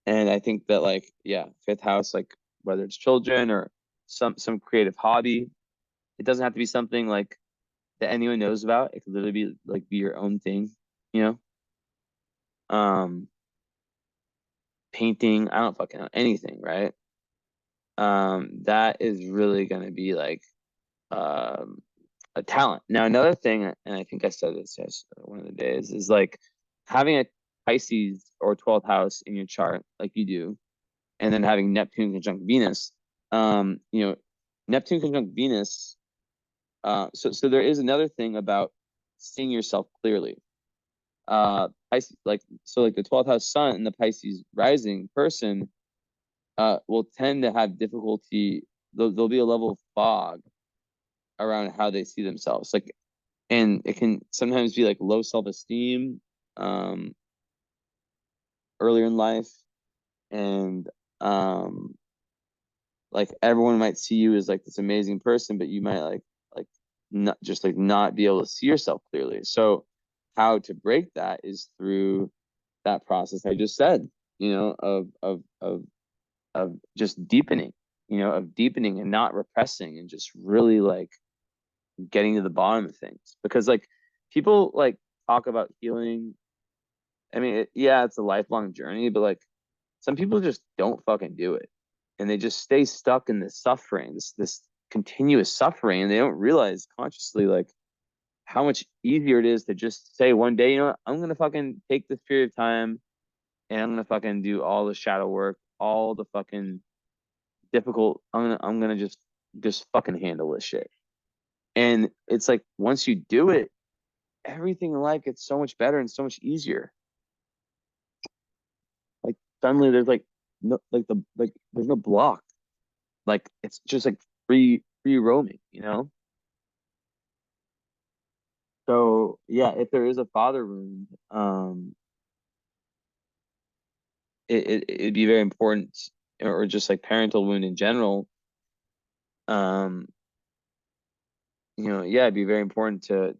And I think that, like, yeah, fifth house, like whether it's children or some creative hobby, it doesn't have to be something like that anyone knows about. It could literally be your own thing, you know. Painting, I don't fucking know, anything, right? That is really gonna be like um a talent. Now another thing, and I think I said this one of the days, is like having a Pisces or 12th house in your chart, like you do, and then having Neptune conjunct Venus. Um, you know, Neptune conjunct Venus. So there is another thing about seeing yourself clearly. Pisces, like the 12th house sun and the Pisces rising person will tend to have difficulty. There'll be a level of fog around how they see themselves. Like, and it can sometimes be like low self-esteem, um, earlier in life. And um, like everyone might see you as like this amazing person, but you might like not be able to see yourself clearly. So how to break that is through that process I just said, of just deepening, of deepening and not repressing and just really like getting to the bottom of things. Because like people like talk about healing. I mean, yeah, it's a lifelong journey, but like some people just don't fucking do it. And they just stay stuck in this suffering, this continuous suffering, and they don't realize consciously like how much easier it is to just say one day, I'm gonna fucking take this period of time and I'm gonna fucking do all the shadow work, all the fucking difficult. I'm gonna just fucking handle this shit. And it's like once you do it, everything in life gets so much better and so much easier. Like suddenly there's like no like there's no block. Like it's just like free roaming. So yeah, if there is a father wound, it'd be very important, or just like parental wound in general. Um, yeah, it'd be very important to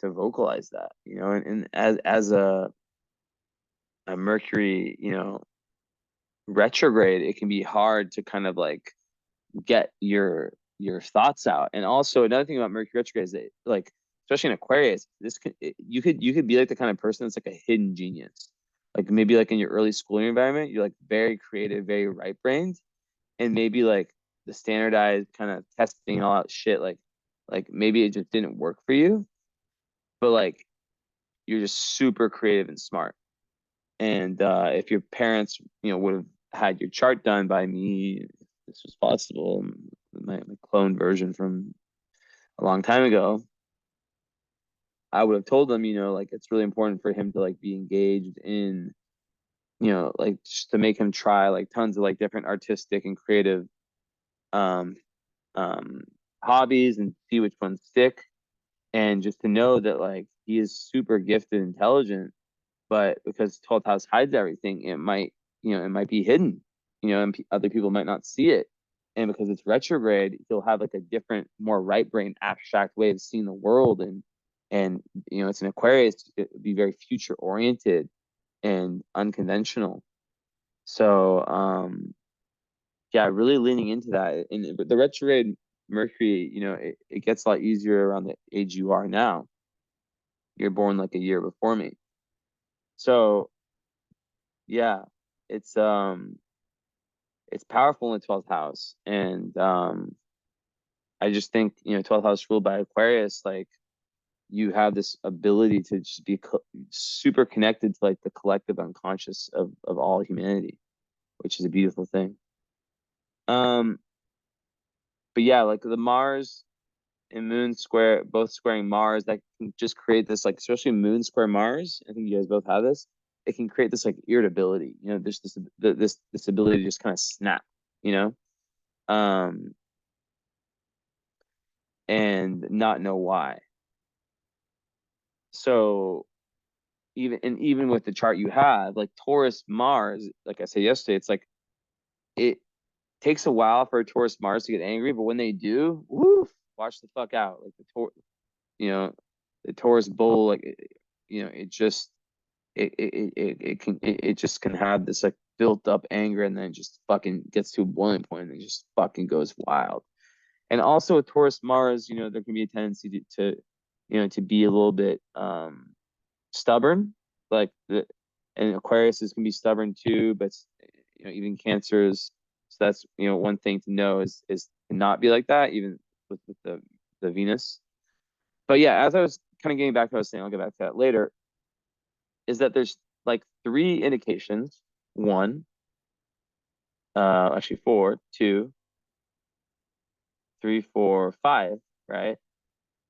vocalize that, and as a Mercury, retrograde, it can be hard to kind of like get your thoughts out. And also another thing about Mercury retrograde is that like especially in Aquarius, you could be like the kind of person that's like a hidden genius. Like maybe like in your early schooling environment, you're like very creative, very right brained, and maybe like the standardized kind of testing all that shit, like maybe it just didn't work for you, but like you're just super creative and smart. And if your parents, would have had your chart done by me, if this was possible, my clone version from a long time ago, I would have told them, like it's really important for him to like be engaged in, like just to make him try like tons of like different artistic and creative um um hobbies and see which ones stick. And just to know that like he is super gifted, intelligent, but because 12th house hides everything, it might be hidden, and other people might not see it. And because it's retrograde, he'll have like a different, more right brain, abstract way of seeing the world. And it's an Aquarius, it would be very future oriented and unconventional. So yeah, really leaning into that. And the retrograde Mercury, it gets a lot easier around the age you are now. You're born like a year before me. So yeah, it's it's powerful in the 12th house. And I just think, 12th house ruled by Aquarius, like you have this ability to just be super connected to like the collective unconscious of all humanity, which is a beautiful thing. Um, but yeah, like the Mars and Moon square, both squaring Mars, that can just create this like, especially Moon square Mars. I think you guys both have this. It can create this like irritability. There's this ability to just kind of snap. You um, and not know why. So even with the chart you have, like Taurus Mars, like I said yesterday, it's like it takes a while for a Taurus Mars to get angry, but when they do, woof, watch the fuck out. Like you know, the Taurus bull, like it just it just can have this like built up anger, and then it just fucking gets to a boiling point and it just fucking goes wild. And also with Taurus Mars, there can be a tendency to be a little bit stubborn, like and Aquarius is can be stubborn too, but even Cancers. So that's one thing to know is to not be like that, even with the Venus. But yeah, as I was kind of getting back to what I was saying, I'll get back to that later. Is that there's like three indications. One, actually four, two, three, four, five, right?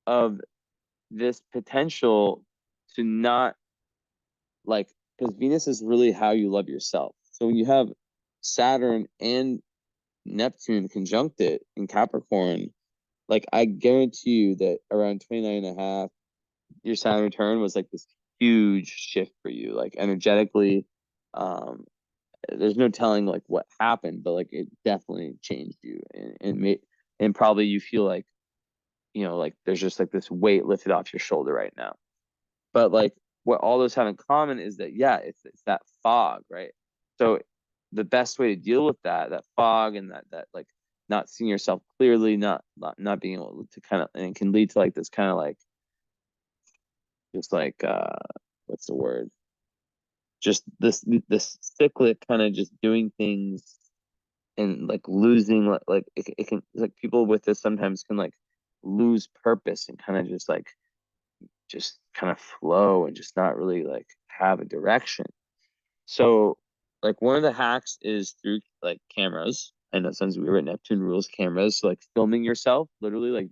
Of this potential to not like, because Venus is really how you love yourself. So when you have Saturn and Neptune conjunct it in Capricorn, like I guarantee you that around 29 and a half, your Saturn return was like this huge shift for you, like energetically. Um, there's no telling like what happened, but like it definitely changed you, and probably you feel like like there's just like this weight lifted off your shoulder right now. But like what all those have in common is that, yeah, it's that fog, right? So the best way to deal with that fog and that like not seeing yourself clearly, not being able to kind of, and it can lead to like this kind of like just like what's the word? Just this cyclic kind of just doing things and like losing like it can, like people with this sometimes can like lose purpose and kind of just kind of flow and just not really like have a direction. So like one of the hacks is through like cameras. I know sounds weird, Neptune rules cameras. So like filming yourself, literally like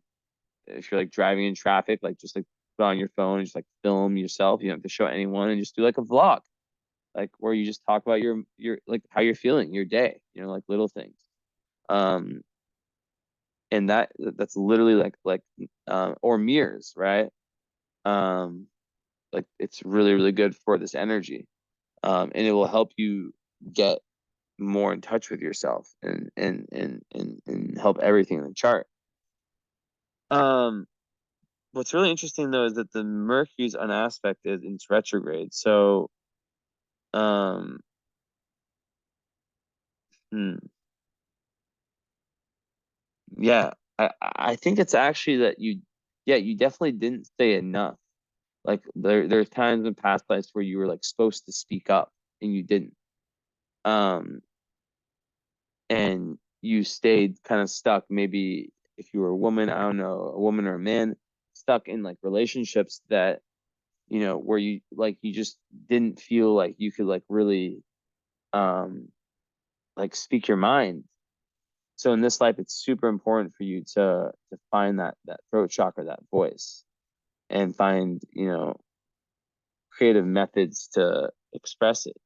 if you're like driving in traffic, like just like put on your phone and just like film yourself. You don't have to show anyone and just do like a vlog, like where you just talk about your like how you're feeling, your day, like little things. Um and that's literally or mirrors, right? Um like it's really, really good for this energy. And it will help you get more in touch with yourself and help everything in the chart. Um, what's really interesting though is that the Mercury's unaspected in its retrograde. So, um, hmm, yeah, I think it's actually that yeah, you definitely didn't say enough. Like there's times in past lives where you were like supposed to speak up and you didn't. Um, and you stayed kind of stuck. Maybe if you were a woman, I don't know, a woman or a man, stuck in like relationships that, where you just didn't feel like you could like really um like speak your mind. So in this life, it's super important for you to find that throat chakra, that voice, and find, creative methods to express it.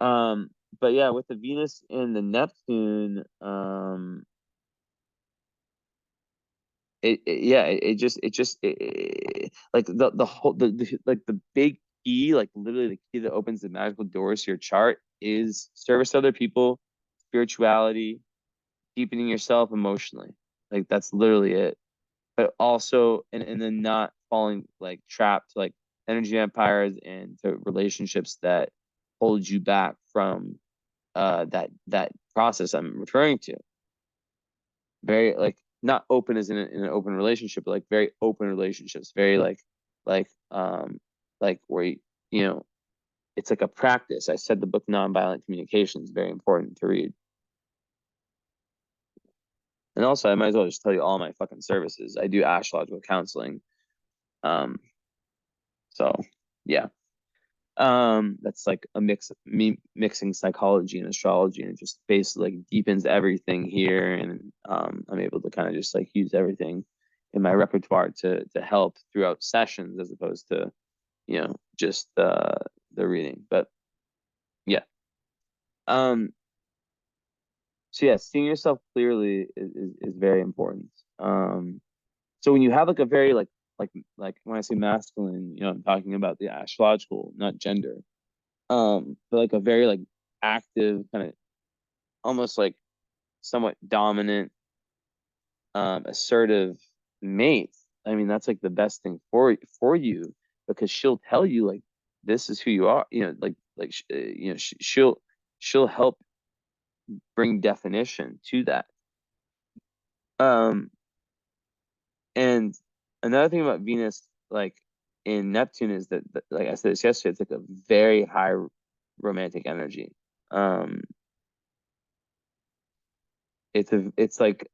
Um, but yeah, with the Venus and the Neptune, like the whole like the big key, like literally the key that opens the magical doors to your chart is service to other people, spirituality, deepening yourself emotionally. Like that's literally it. But also, and then not falling like trapped to like energy empires and to relationships that hold you back from that process I'm referring to. Very like not open as in an open relationship, but like very open relationships, very like um like where it's like a practice. I said the book Nonviolent Communication is very important to read. And also I might as well just tell you all my fucking services. I do astrological counseling. Um so yeah. That's like a mix me mixing psychology and astrology, and it just basically like deepens everything here, and I'm able to kind of just like use everything in my repertoire to help throughout sessions as opposed to just the reading. But yeah. um so yeah, seeing yourself clearly is very important. So when you have like a very like when I say masculine, I'm talking about the astrological, not gender. But like a very like active kind of almost like somewhat dominant, assertive mate. I mean, that's like the best thing for you, because she'll tell you like this is who you are. She'll help bring definition to that. Um, and another thing about Venus, like in Neptune, is that like I said this yesterday, it's like a very high romantic energy. Um, it's like,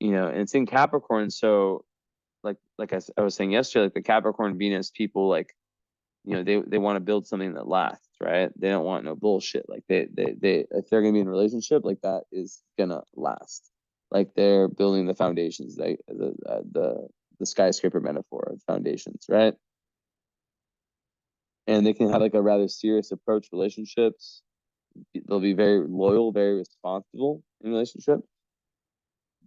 and it's in Capricorn, so I was saying yesterday, like the Capricorn Venus people, like they want to build something that lasts, right? They don't want no bullshit. Like they if they're gonna be in a relationship, like that is gonna last. Like they're building the foundations, like the skyscraper metaphor of foundations, right? And they can have like a rather serious approach to relationships. They'll be very loyal, very responsible in relationships.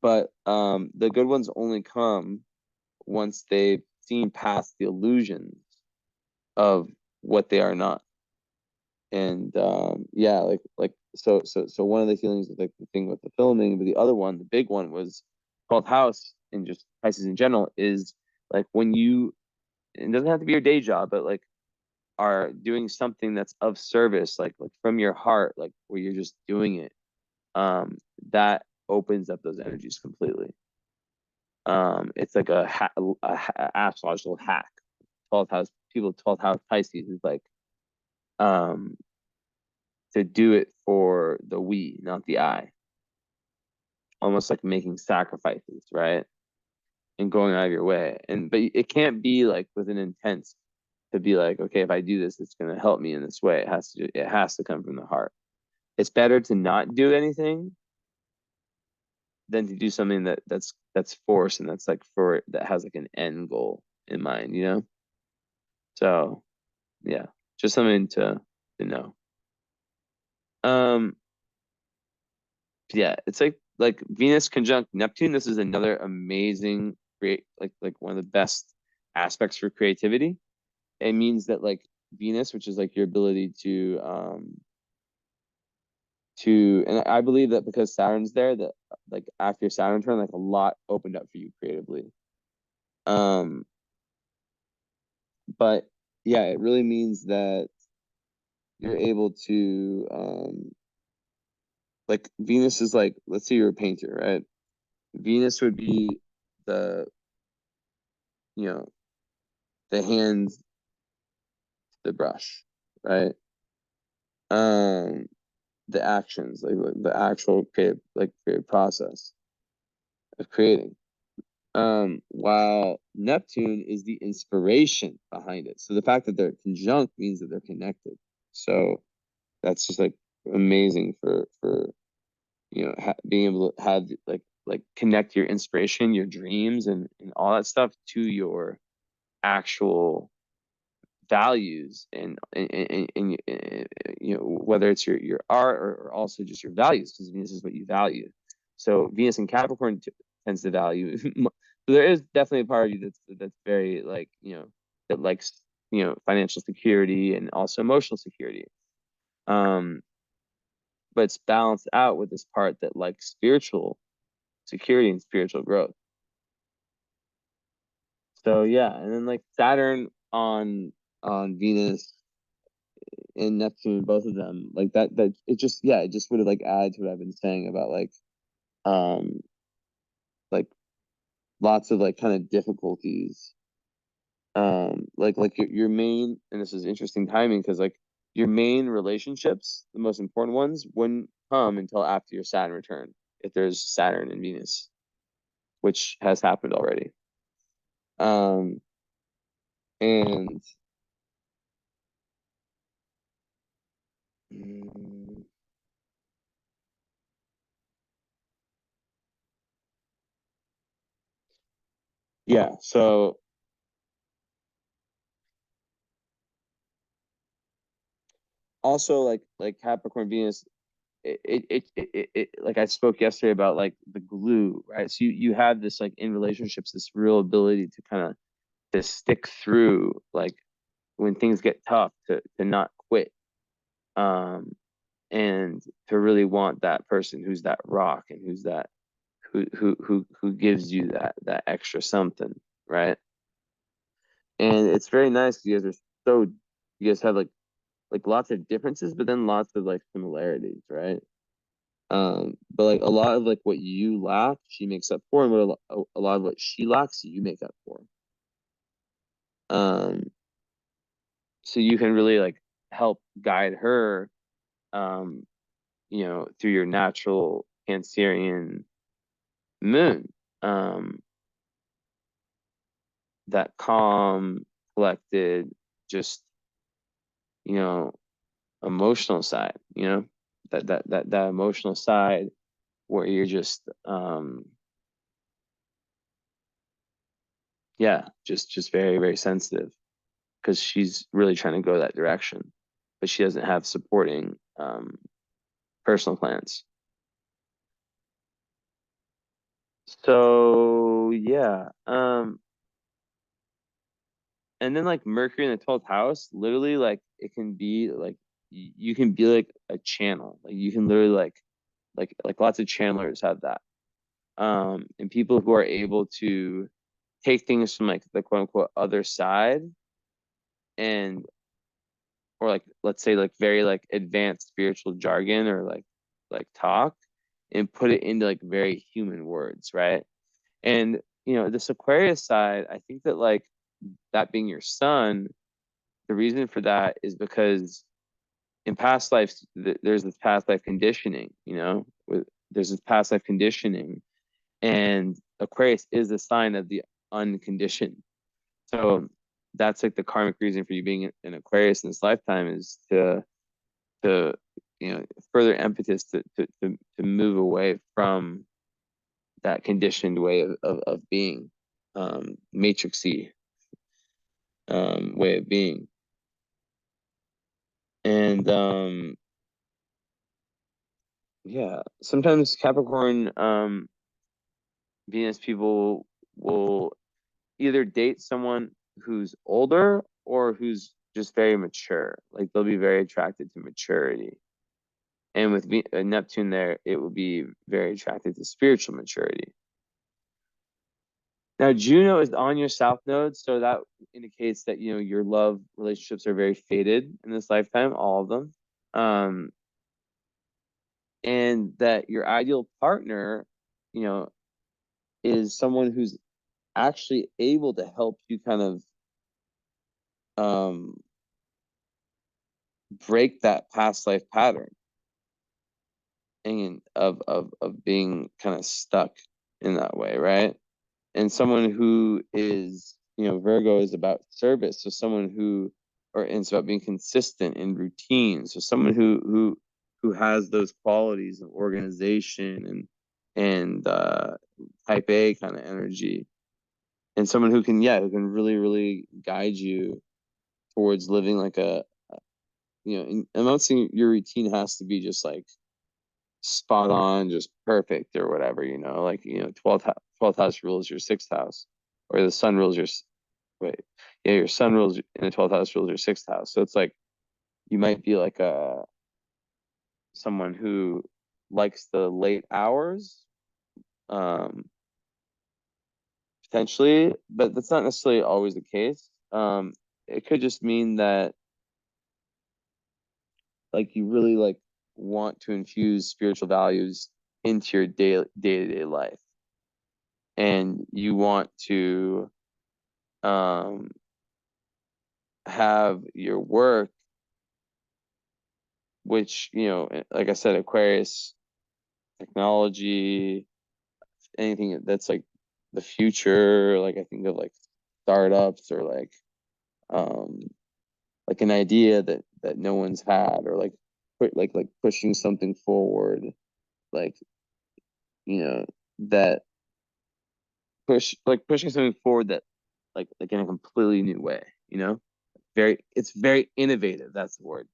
But the good ones only come once they've seen past the illusions of what they are not. And yeah, so one of the healings is like the thing with the filming, but the other one, the big one, was called House, and just Pisces in general is like when you it doesn't have to be your day job, but like are doing something that's of service, like from your heart, like where you're just doing it, that opens up those energies completely. It's like a astrological hack. 12th house people, 12th house Pisces is like um to do it for the we, not the I. Almost like making sacrifices, right? And going out of your way. But it can't be like with an intent to be like, okay, if I do this, it's gonna help me in this way. It has to come from the heart. It's better to not do anything than to do something that's forced and that's like for that has like an end goal in mind, you know? So yeah, just something to know. Um, yeah, it's like Venus conjunct Neptune. This is another amazing create like one of the best aspects for creativity. It means that like Venus, which is like your ability to and I believe that because Saturn's there, that like after Saturn turn, like a lot opened up for you creatively. Um, but yeah, it really means that you're able to like Venus is like, let's say you're a painter, right? Venus would be the, you know, the hands, the brush, right? Um, the actions, like the actual creative process of creating. While Neptune is the inspiration behind it. So the fact that they're conjunct means that they're connected. So that's just like amazing for being able to have like connect your inspiration, your dreams, and all that stuff to your actual values and whether it's your art or also just your values, because Venus is what you value. So Venus in Capricorn tends to value. So there is definitely a part of you that's very like that likes financial security and also emotional security. Um, but it's balanced out with this part that likes spiritual security and spiritual growth. So yeah, and then like Saturn on Venus and Neptune, both of them, like that it just would have like added to what I've been saying about um like lots of like kind of difficulties. Like your main, and this is interesting timing because like your main relationships, the most important ones, wouldn't come until after your Saturn return, if there's Saturn and Venus, which has happened already. Um and mm, yeah, so also like Capricorn Venus, like I spoke yesterday about like the glue, right? So you have this like in relationships, this real ability to kind of to stick through like when things get tough, to not quit. Um and to really want that person who's that rock and who's that who gives you that extra something, right? And it's very nice. You guys have like lots of differences, but then lots of like similarities, right? But like a lot of like what you lack, she makes up for, and a lot of what she lacks, you make up for. Um, so you can really like help guide her, um, through your natural Cancerian moon, um, that calm, collected, just you know, emotional side, that emotional side where you're just yeah, just very, very sensitive because she's really trying to go that direction, but she doesn't have supporting personal plans. So yeah, and then like Mercury in the 12th house, literally like it can be like you can be like a channel, like you can literally like lots of channelers have that, and people who are able to take things from like the quote unquote other side, and or like let's say like very like advanced spiritual jargon or like talk, and put it into like very human words, right? And this Aquarius side, I think that like that being your son, the reason for that is because in past lives there's this past life conditioning, there's this past life conditioning, and Aquarius is a sign of the unconditioned. So that's like the karmic reason for you being an Aquarius in this lifetime, is to further impetus to move away from that conditioned way of being, matrixy way of being. And yeah, sometimes Capricorn Venus people will either date someone who's older or who's just very mature. Like they'll be very attracted to maturity. And with Neptune there, it will be very attracted to spiritual maturity. Now, Juno is on your South Node, so that indicates that your love relationships are very faded in this lifetime, all of them, and that your ideal partner, you know, is someone who's actually able to help you kind of um, break that past life pattern and of being kind of stuck in that way, right? And someone who is, Virgo is about service. So someone who, or it's about being consistent in routine. So someone who has those qualities of organization and type A kind of energy. And someone who can, yeah, who can really, really guide you towards living like I'm not saying your routine has to be just like spot on, just perfect or whatever, like, 12th house rules your sixth house, or the sun rules your, wait, yeah, your sun rules in the 12th house rules your sixth house. So it's like, you might be like someone who likes the late hours, um, potentially, but that's not necessarily always the case. It could just mean that like you really like want to infuse spiritual values into your day-to-day life, and you want to um have your work, which like I said, Aquarius, technology, anything that's like the future, like I think of like startups, or um like an idea that no one's had, or like pushing something forward, like that pushing something forward that like in a completely new way, it's very innovative, that's the word.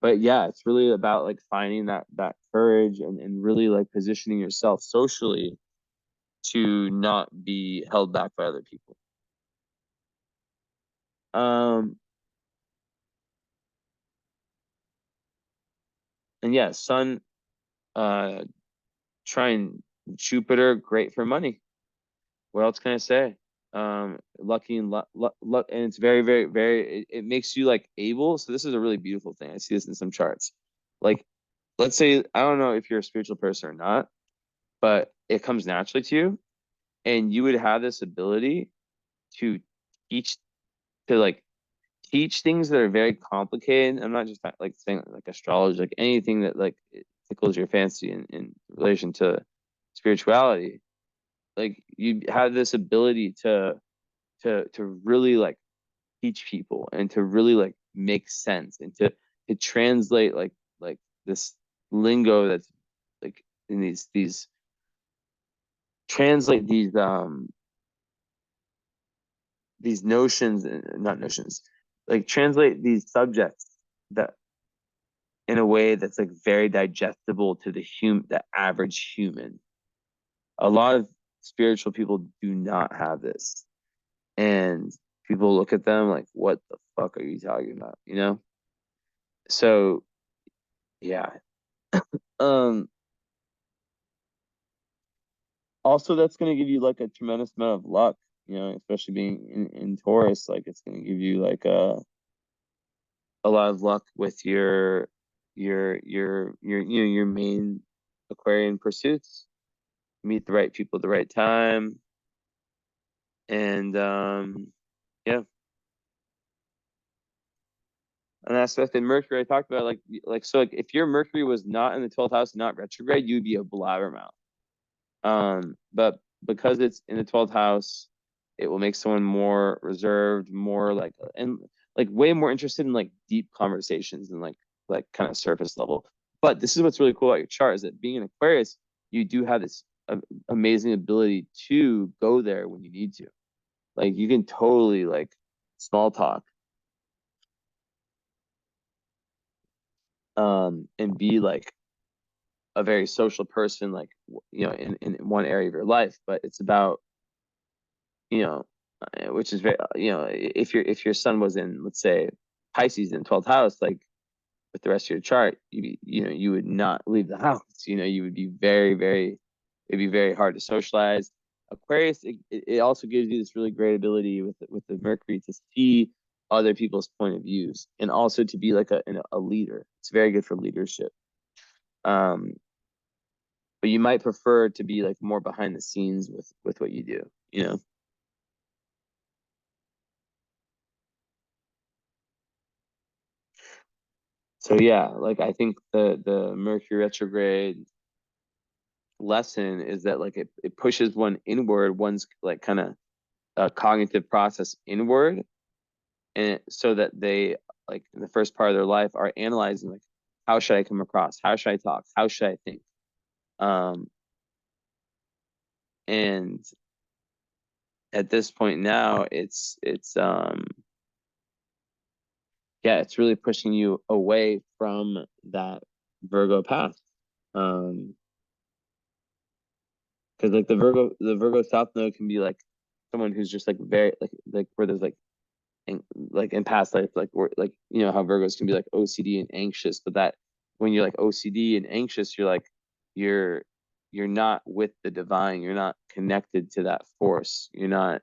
But yeah, it's really about like finding that courage, and really like positioning yourself socially to not be held back by other people. um and yeah, sun, uh trying Jupiter, great for money. What else can I say? Lucky and luck, and it's very, very, very. It makes you like able. So this is a really beautiful thing. I see this in some charts. Like, let's say I don't know if you're a spiritual person or not, but it comes naturally to you, and you would have this ability to teach to like teach things that are very complicated. I'm not just like saying like astrology, like anything that like it tickles your fancy in relation to spirituality. Like you have this ability to really like teach people, and to really like make sense, and to translate like this lingo that's like in these translate these notions, not notions, like translate these subjects that in a way that's like very digestible to the average human. A lot of spiritual people do not have this, and people look at them like, what the fuck are you talking about, so yeah. um Also, that's going to give you like a tremendous amount of luck, especially being in Taurus. Like it's going to give you like a lot of luck with your main Aquarian pursuits. Meet the right people at the right time, and yeah. An aspect in Mercury I talked about, like if your Mercury was not in the 12th house, not retrograde, you'd be a blabbermouth. But because it's in the 12th house, it will make someone more reserved, more like way more interested in like deep conversations and like kind of surface level. But this is what's really cool about your chart is that being an Aquarius, you do have this amazing ability to go there when you need to. Like you can totally like small talk and be like a very social person, like in one area of your life. But it's about you know which is very if your sun was in, let's say, Pisces in 12th house, like with the rest of your chart, you would not leave the house. You would be it'd be very hard to socialize. Aquarius, it also gives you this really great ability with the Mercury to see other people's point of views and also to be like a leader. It's very good for leadership. Um, but you might prefer to be like more behind the scenes with what you do. So yeah, like I think the Mercury retrograde lesson is that like it pushes one inward, one's like kind of cognitive process inward, and so that they like in the first part of their life are analyzing like how should I come across, how should I talk, how should I think, um, and at this point now it's yeah, it's really pushing you away from that Virgo path. Um, because like the Virgo South Node can be like someone who's just like very like where there's like in past life, like where like how Virgos can be like OCD and anxious, but that when you're like OCD and anxious, you're like you're you're not with the divine, you're not connected to that force, you're not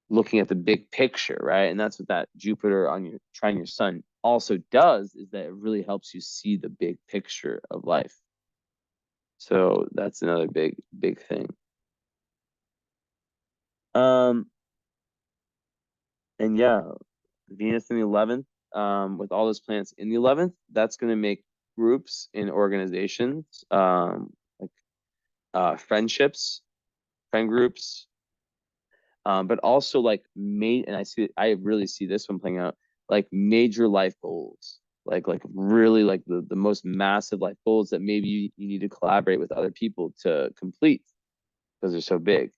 looking at the big picture, right? And that's what that Jupiter on your trine your sun also does, is that it really helps you see the big picture of life. So that's another big thing. Um, and yeah, Venus in the 11th, with all those planets in the 11th, that's going to make groups in organizations, like friendships, friend groups, but also like and I really see this one playing out, like major life goals, like really like the most massive life goals that maybe you need to collaborate with other people to complete because they're so big.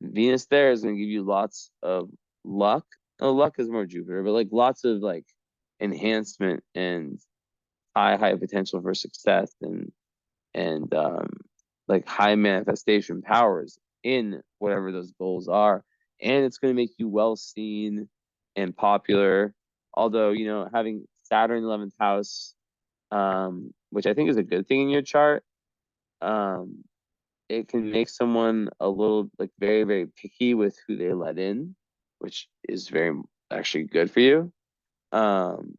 Venus there is going to give you lots of luck. Oh, luck is more Jupiter, but like lots of like enhancement and high potential for success and like high manifestation powers in whatever those goals are. And it's going to make you well seen and popular. Although, having Saturn 11th house, which I think is a good thing in your chart, um, it can make someone a little like very picky with who they let in, which is very actually good for you. Um,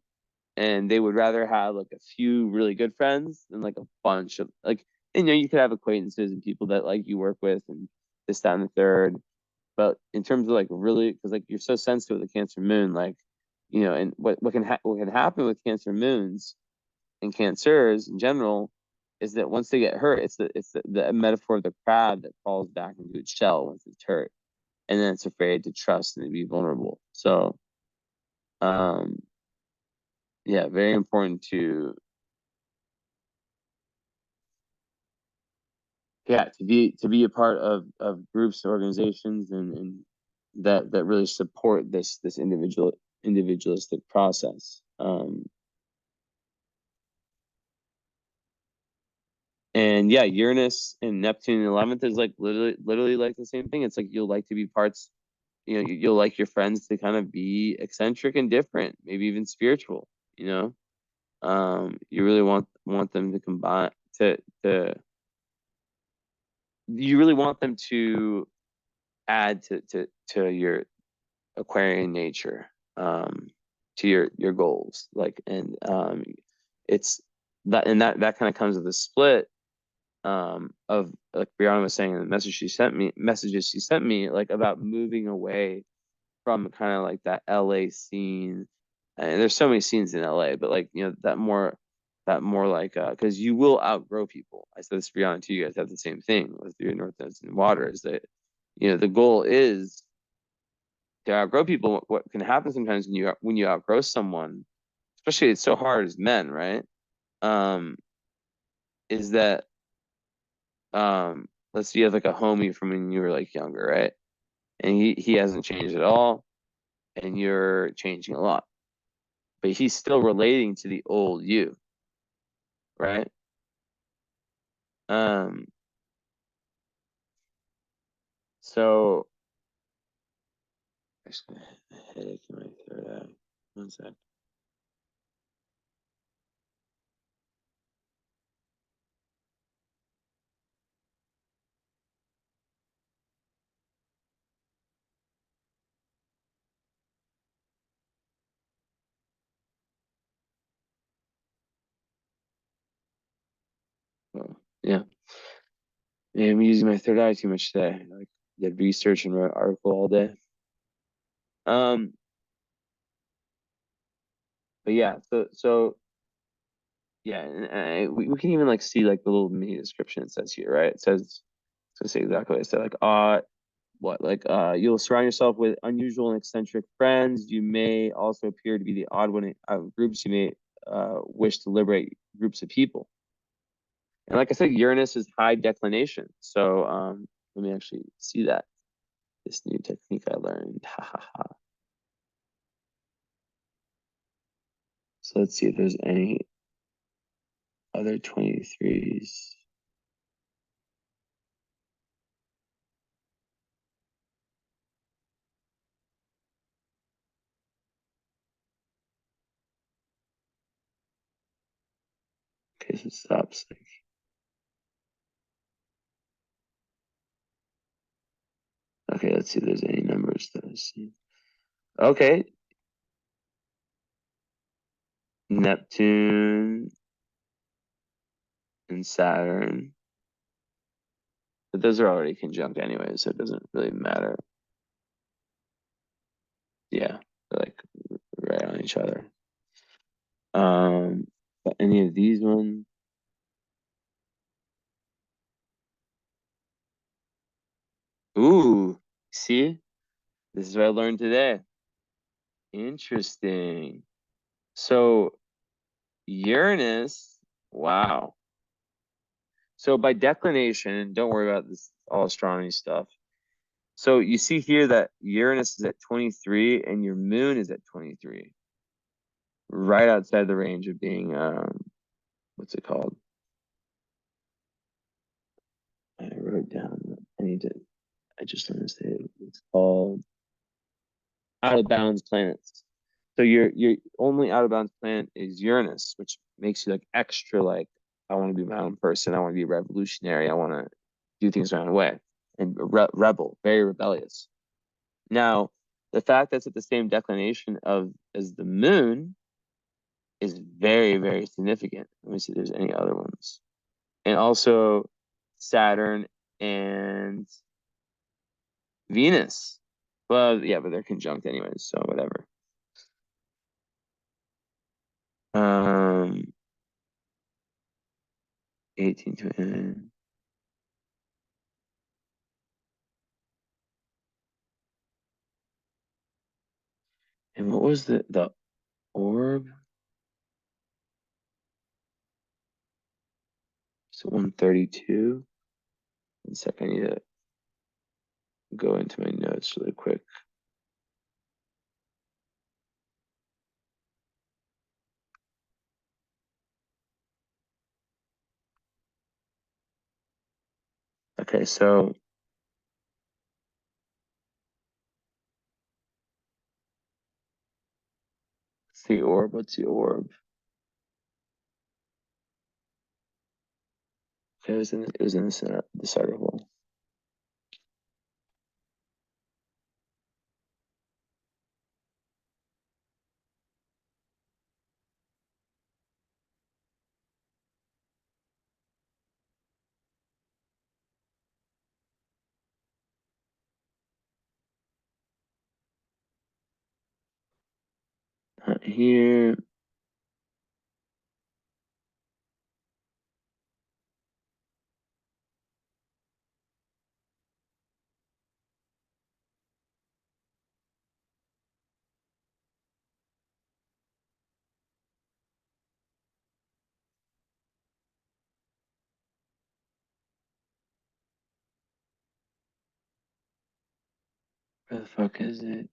and they would rather have like a few really good friends than like a bunch of like, you could have acquaintances and people that like you work with and this, that, and the third. But in terms of like really, because like you're so sensitive with the Cancer moon, like, and what can happen with Cancer moons and cancers in general is that once they get hurt, it's the metaphor of the crab that falls back into its shell once it's hurt, and then it's afraid to trust and to be vulnerable. So, um, yeah, very important to yeah to be a part of groups, organizations, and that really support this individualistic process. And yeah, Uranus and Neptune in the 11th is like literally like the same thing. It's like you'll like to be parts, you'll like your friends to kind of be eccentric and different, maybe even spiritual, you really want them to to you really want them to add to your Aquarian nature, to your goals. Like, and it's that, and that kind of comes with a split of, like Brianna was saying in the messages she sent me, like about moving away from kind of like that LA scene. And there's so many scenes in LA, but like, that more like, because you will outgrow people. I said this to Brianna too. You guys have the same thing with your North and Water, is that, the goal is to outgrow people. What can happen sometimes when you outgrow someone, especially it's so hard as men, right? Um, is that let's say you have like a homie from when you were like younger, right? And he hasn't changed at all, and you're changing a lot, but he's still relating to the old you, right? Um, so I just got a headache in my third eye. One sec. Oh, yeah. Yeah, I'm using my third eye too much today. Like, did research and wrote an article all day. Um, but yeah, so yeah, and we can even like see like the little mini description it says here, right? It says, it's gonna say exactly what it said, like what like you'll surround yourself with unusual and eccentric friends. You may also appear to be the odd one out of groups. You may wish to liberate groups of people. And like I said, Uranus is high declination. So let me actually see that. This new technique I learned. Ha ha ha. So let's see if there's any other 23s. Okay, so it stops. Okay, let's see if there's any numbers that I see. Okay, Neptune and Saturn. But those are already conjunct anyway, so it doesn't really matter. Yeah, they're like right on each other. But any of these ones? Ooh, see? This is what I learned today. Interesting. So Uranus, wow. So by declination, don't worry about this all astronomy stuff. So you see here that Uranus is at 23 and your moon is at 23, right outside the range of being what's it called? I wrote down. I just want to say it's called out of bounds planets. So your only out of bounds planet is Uranus, which makes you like extra like, I want to be my own person. I want to be revolutionary. I want to do things my own way, and rebel, very rebellious. Now, the fact that's at the same declination of as the moon is very, very significant. Let me see if there's any other ones. And also Saturn and Venus. Well, yeah, but they're conjunct anyways, so whatever. Um, 18 to and what was the orb? So 132. One second, I need to go into my notes really quick. Okay, so it's the orb. What's the orb? Okay, it was in this article. Not here. Where the fuck is it?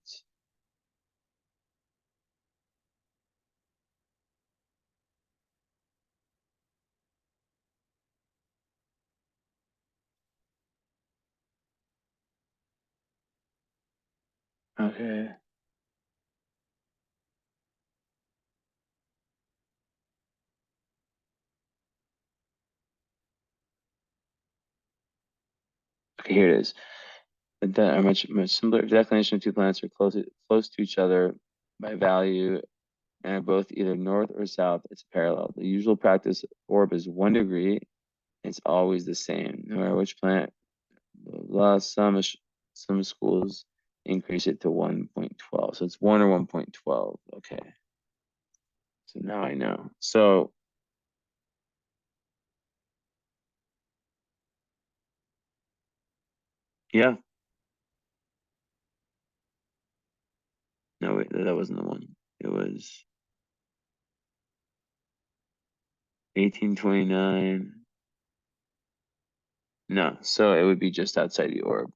Okay. Okay, here it is. That are much simpler declination of two planets are close to each other by value and are both either north or south. It's parallel. The usual practice orb is 1 degree. It's always the same, no matter which planet. Blah, some schools increase it to 1.12. So it's 1 or 1.12. Okay. So now I know. So yeah, no, wait, that wasn't the one. It was 1829. No, so it would be just outside the orb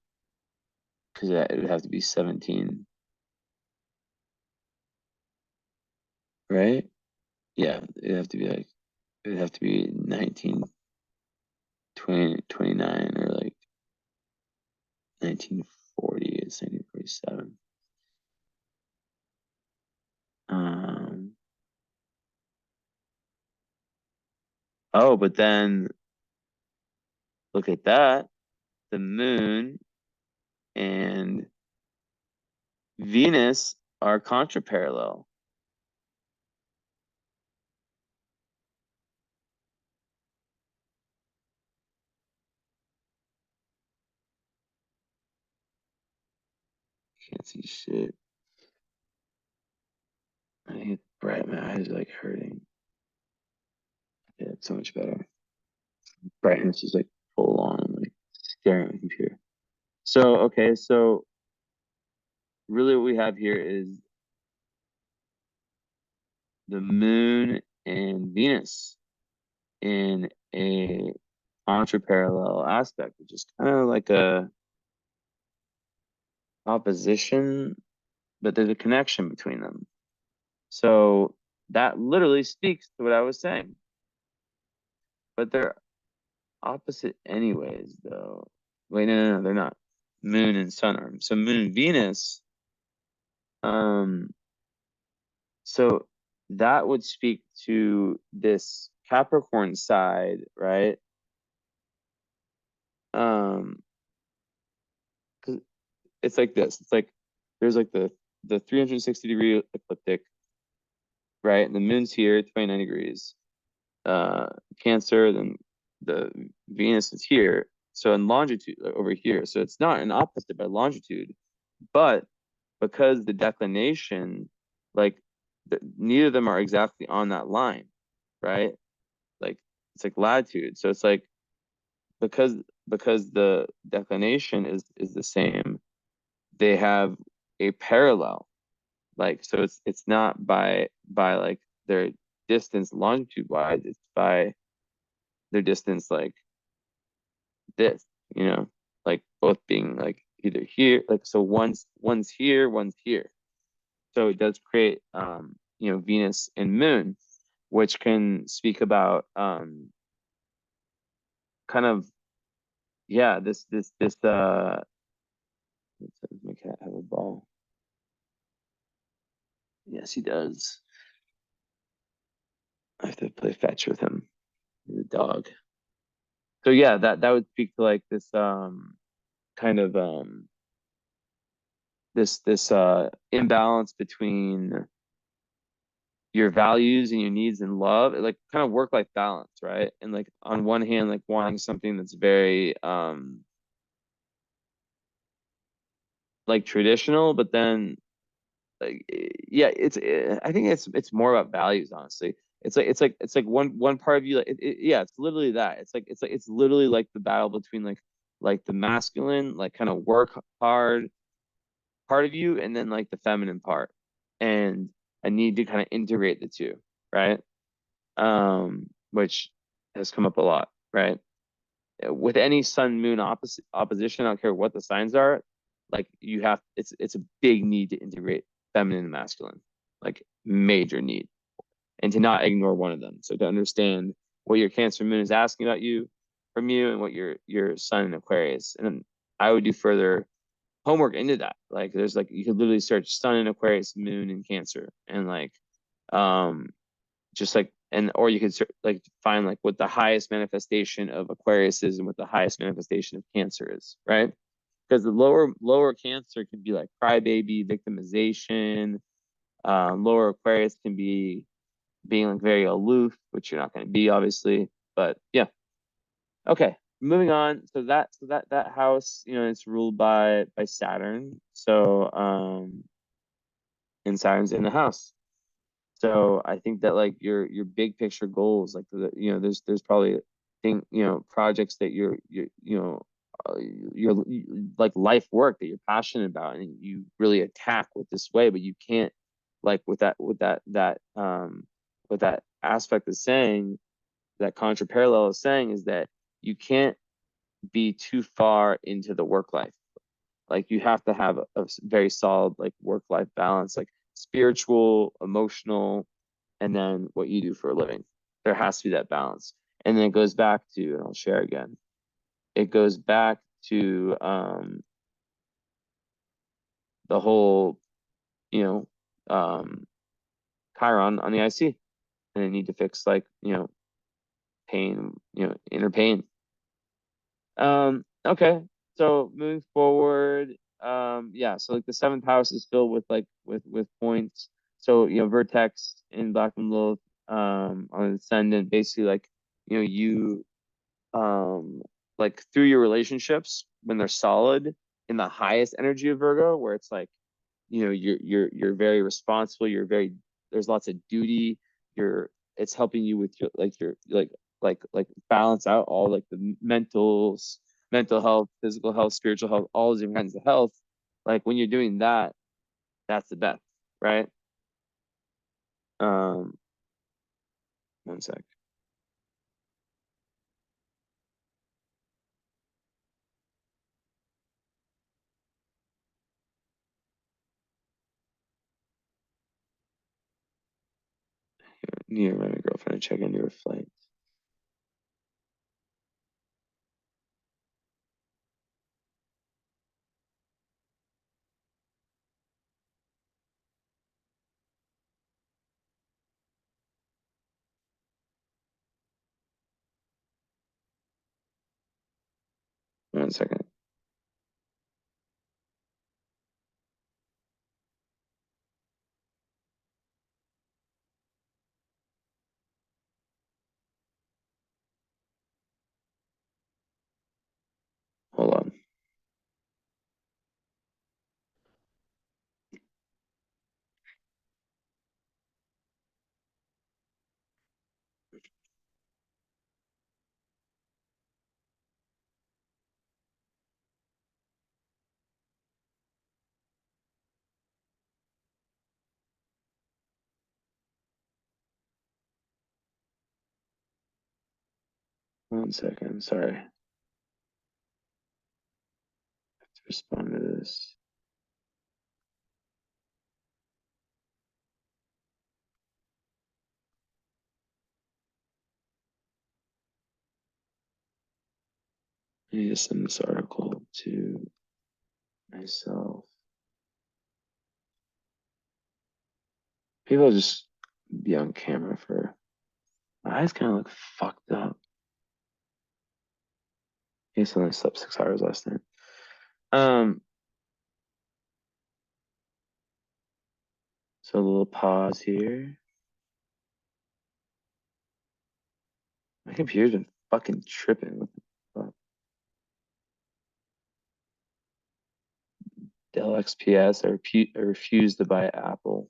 because it would have to be 17, right? Yeah, it'd have to be like it'd have to be 19, 20, 29 or like 1940. It's 1947. Um, oh, but then look at that. The moon and Venus are contraparallel. Can't see shit. I hate bright. My eyes are like hurting. Yeah, it's so much better. Brightness is like full on. I'm like staring at my computer. So, okay, so really what we have here is the moon and Venus in a contraparallel aspect, which is kind of like a opposition, but there's a connection between them. So that literally speaks to what I was saying. But they're opposite anyways, though. Wait, no, they're not. Moon and sun are. So moon and Venus, um, so that would speak to this Capricorn side, right? Um, 'Cause it's like this. It's like there's like the 360-degree ecliptic, right? And the moon's here, 29 degrees. Cancer, then the Venus is here. So in longitude over here. So it's not an opposite by longitude, but because the declination, like neither of them are exactly on that line, right? Like it's like latitude. So it's like because the declination is the same, they have a parallel. Like so it's not by like their distance longitude wise, it's by their distance like this, you know, like both being like either here, like so one's here, one's here. So it does create Venus and Moon, which can speak about kind of yeah, this does my cat have a ball? Yes, he does. I have to play fetch with him. He's a dog. So yeah, that would speak to like this kind of this imbalance between your values and your needs and love, like kind of work life balance, right? And like on one hand, like wanting something that's very like traditional, but then like yeah, I think it's more about values, honestly. It's like one part of you like yeah, it's literally that. It's literally like the battle between like the masculine, like kind of work hard part of you, and then like the feminine part. And I need to kind of integrate the two, right? Which has come up a lot, right? With any sun moon opposition, I don't care what the signs are, like you have it's a big need to integrate feminine and masculine, like major need, and to not ignore one of them. So to understand what your Cancer moon is asking about you from you, and what your sun in Aquarius. And then I would do further homework into that. Like there's like you could literally search sun in Aquarius, moon in Cancer, and like um just like and or you could like find like what the highest manifestation of Aquarius is and what the highest manifestation of Cancer is, right? Because the lower Cancer can be like crybaby, victimization. Lower Aquarius can be being like very aloof, which you're not going to be, obviously. But yeah, okay. Moving on. So that house, it's ruled by Saturn. So and Saturn's in the house. So I think that like your big picture goals, like there's probably projects that uh, like life work that you're passionate about and you really attack with this way, but you can't like with that aspect of saying that contra parallel is saying is that you can't be too far into the work life. Like you have to have a very solid like work life balance, like spiritual, emotional, and then what you do for a living. There has to be that balance. And then it goes back to, and I'll share again, it goes back to the whole, you know, Chiron on the IC. And I need to fix like, pain, inner pain. Okay. So moving forward, yeah, so like the seventh house is filled with like with points. So, vertex in Black and Lilith, on the ascendant, basically like, you like through your relationships when they're solid in the highest energy of Virgo, where it's like, you're very responsible, there's lots of duty, it's helping you with your balance out all like the mental health, physical health, spiritual health, all those different kinds of health. Like when you're doing that, that's the best, right? um One sec. Need to remind my girlfriend to check into her flight. 1 second. Hold on. 1 second. Sorry. I have to respond to this. 'I need to send this article to myself. Maybe I'll just be on camera for. My eyes kind of look fucked up. guess I only slept 6 hours last night. Um, so a little pause here. My computer's been fucking tripping. What the fuck? Dell XPS. I refuse to buy Apple.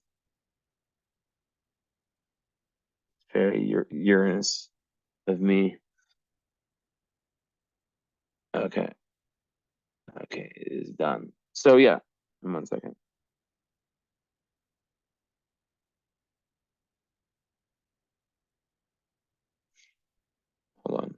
Very Uranus of me. Okay. Okay, it is done. So yeah, 1 second. Hold on.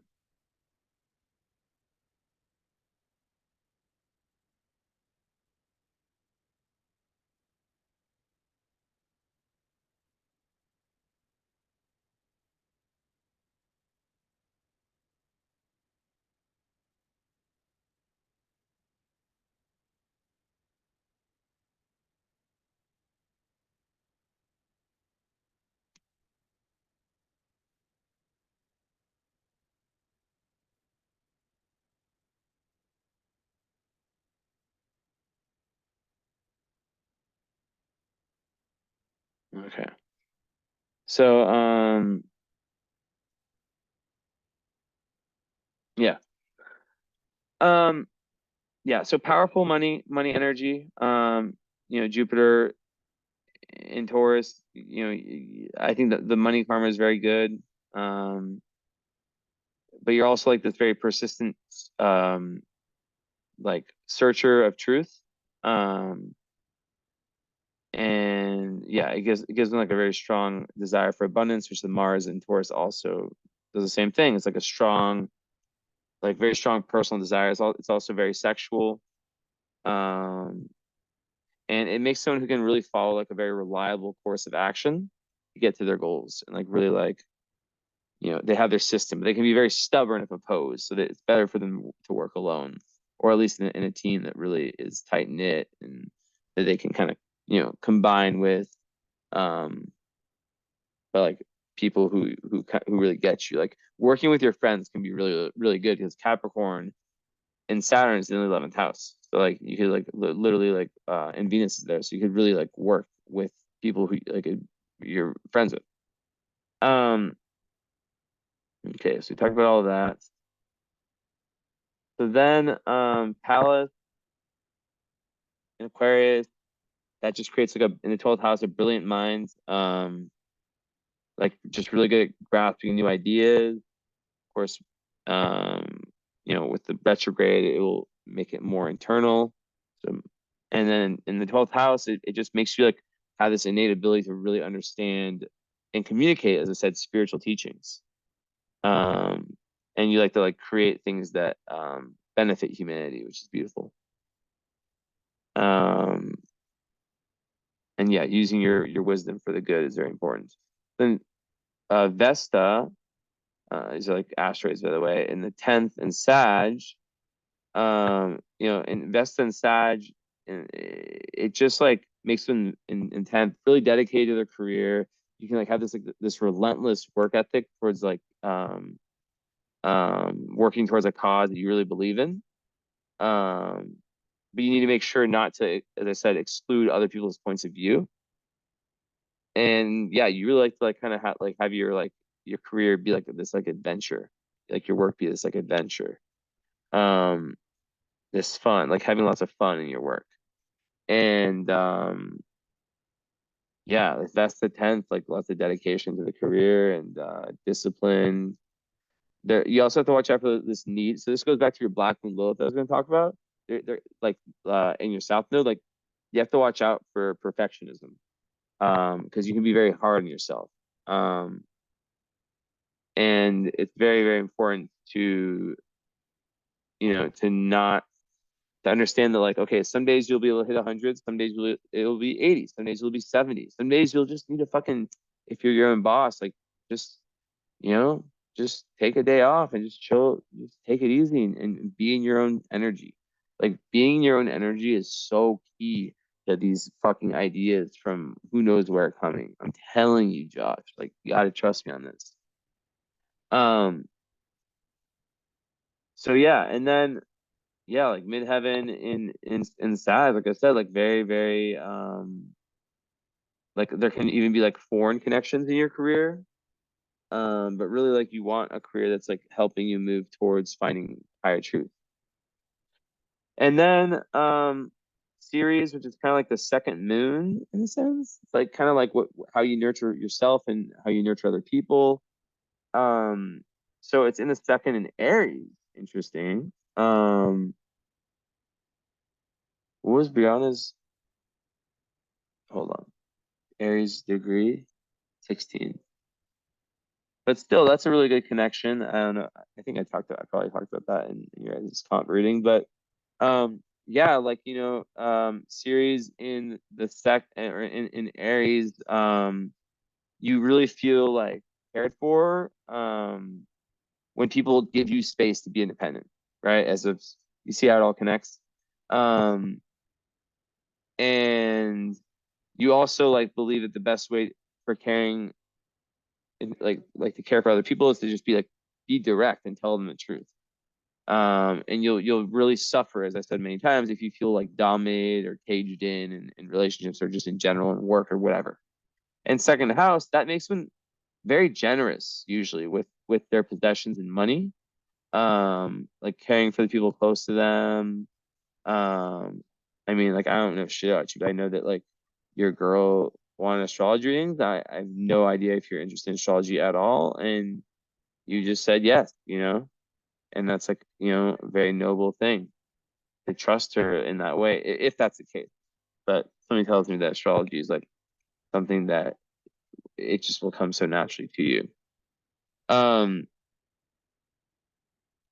Okay. So yeah. Um yeah, so powerful money energy. Jupiter in Taurus, I think that the money karma is very good. Um but you're also like this very persistent um like searcher of truth. Um and yeah, it gives them like a very strong desire for abundance, which the Mars in Taurus also does the same thing. It's like a strong, like very strong personal desire. It's also very sexual. Um and it makes someone who can really follow like a very reliable course of action to get to their goals, and like really like, they have their system, but they can be very stubborn if opposed, so that it's better for them to work alone, or at least in a team that really is tight knit, and that they can kind of, combine with, um but like people who really get you. Like working with your friends can be really really good, because Capricorn and Saturn is in the 11th house. So like you could like literally like, and Venus is there, so you could really like work with people who like, you're friends with. Um, okay, so we talked about all of that. So then, Pallas in Aquarius, that just creates like a, in the 12th house, a brilliant mind. Like just really good at grasping new ideas. Of course, um, with the retrograde, it will make it more internal. So, and then in the 12th house, it just makes you like have this innate ability to really understand and communicate, as I said, spiritual teachings. Um, and you like to like create things that benefit humanity, which is beautiful. Um, and yeah, using your wisdom for the good is very important. Then Vesta, these are like asteroids, by the way, in the 10th and Sag. Invest in Sag, and it just like makes them intent, really dedicated to their career. You can like have this relentless work ethic towards like, working towards a cause that you really believe in. Um, but you need to make sure not to, as I said, exclude other people's points of view. And yeah, you really like to like kind of have your career be like this like adventure, like your work be this like adventure. Um, this fun, like having lots of fun in your work. And yeah, if that's the 10th, like lots of dedication to the career and discipline. There, you also have to watch out for this need. So this goes back to your Black Moon Lilith that I was going to talk about. They're like, in your South Node, like you have to watch out for perfectionism, because you can be very hard on yourself. Um, and it's very very important to, to not, to understand that, like, okay, some days you'll be able to hit 100, some days it'll be 80, some days it'll be 70, some days you'll just need to fucking, if you're your own boss, like just, you know just take a day off and just chill, just take it easy, and be in your own energy. Like being in your own energy is so key to these fucking ideas from who knows where coming. I'm telling you, Josh, like you gotta trust me on this. um So yeah, and then yeah, like midheaven in Sag, like I said, like very, very like there can even be like foreign connections in your career. But really like you want a career that's like helping you move towards finding higher truth. And then series, which is kind of like the second moon in a sense. It's like kind of like what how you nurture yourself and how you nurture other people. Um, so it's in the second in Aries. Interesting. What was Brianna's? Hold on. Aries degree 16. But still, that's a really good connection. I don't know. I think I probably talked about that in your guys' comp reading, but yeah, like series in the sec or in Aries, you really feel like cared for when people give you space to be independent, right? As of you see how it all connects. Um, and you also like believe that the best way for caring and like to care for other people is to just be like be direct and tell them the truth. And you'll really suffer, as I said many times, if you feel like dominated or caged in relationships or just in general in work or whatever. And second house, that makes them very generous usually with their possessions and money. Like caring for the people close to them. Um, I mean, like I don't know shit about you, but I know that like your girl wanted astrology readings. I have no idea if you're interested in astrology at all, and you just said yes, and that's like a very noble thing to trust her in that way, if that's the case. But something tells me that astrology is like something that it just will come so naturally to you. Um,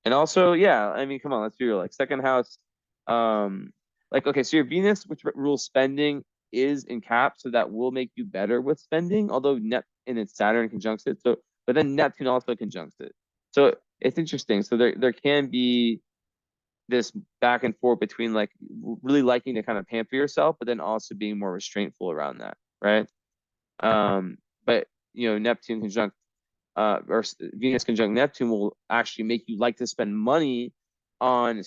and also, yeah, I mean, come on, let's be real. Like second house, like okay, so your Venus, which rules spending, is in Cap, so that will make you better with spending. Although Net and its Saturn conjuncts it, so but then Neptune also conjuncts it. So it's interesting. So there can be this back and forth between like really liking to kind of pamper yourself, but then also being more restraintful around that, right? But Neptune conjunct or Venus conjunct Neptune will actually make you like to spend money on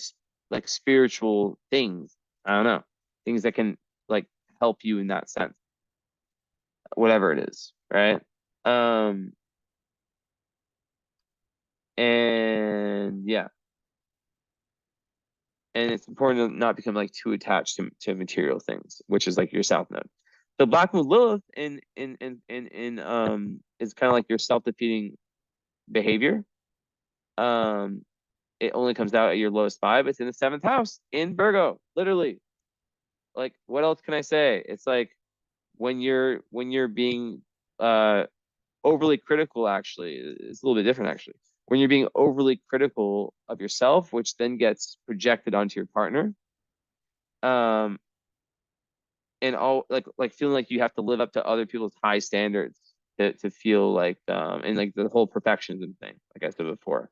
like spiritual things. I don't know, things that can like help you in that sense, whatever it is, right? Um, and yeah, and it's important to not become like too attached to material things, which is like your South Node. So Black Moon Lilith in is kind of like your self-defeating behavior. Um, it only comes out at your lowest vibe. It's in the seventh house in Virgo, literally. Like, what else can I say? It's like when you're being overly critical, actually, it's a little bit different actually. When you're being overly critical of yourself, which then gets projected onto your partner, um, and all like feeling like you have to live up to other people's high standards to feel like and like the whole perfectionism thing, like I said before.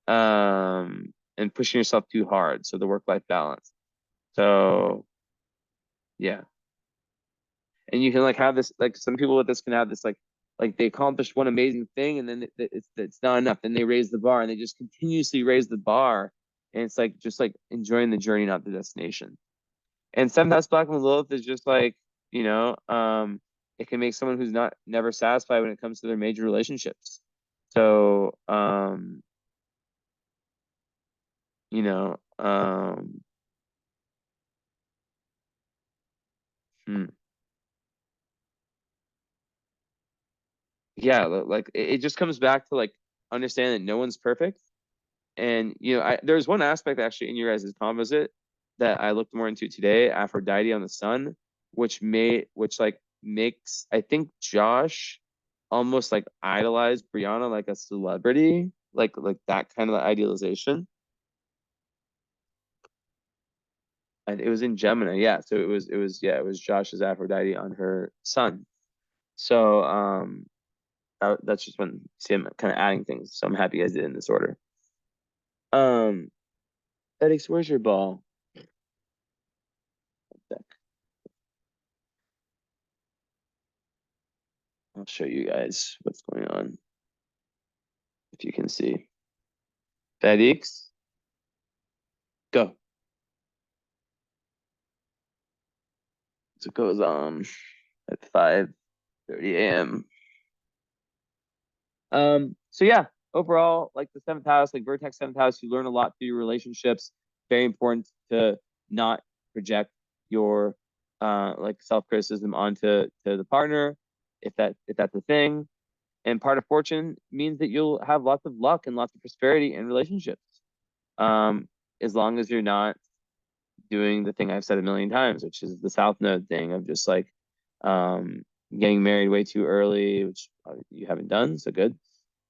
And pushing yourself too hard. So the work-life balance. So yeah. And you can like have this like some people with this can have this like they accomplished one amazing thing and then it's not enough. Then they raise the bar and they just continuously raise the bar. And it's like just like enjoying the journey, not the destination. And sometimes Black and Lilith is just like, it can make someone who's not never satisfied when it comes to their major relationships. So you know, hmm, yeah, like it just comes back to like understanding that no one's perfect. And there's one aspect actually in your guys' composite that I looked more into today, Aphrodite on the sun, which like makes I think Josh almost like idolize Brianna like a celebrity, like that kind of idealization. And it was in Gemini, yeah. So it was Josh's Aphrodite on her sun. So that's just when see I'm kind of adding things. So I'm happy I did it in this order. Um, Edix, where's your ball? I'll show you guys what's going on if you can see. FedEx, go. So it goes at 5:30 a.m. So yeah, overall, like the seventh house, like Vertex seventh house, you learn a lot through your relationships. Very important to not project your like self-criticism onto the partner, if that's a thing. And part of fortune means that you'll have lots of luck and lots of prosperity in relationships. Um, as long as you're not doing the thing I've said a million times, which is the South Node thing of just like um, getting married way too early, which you haven't done, so good.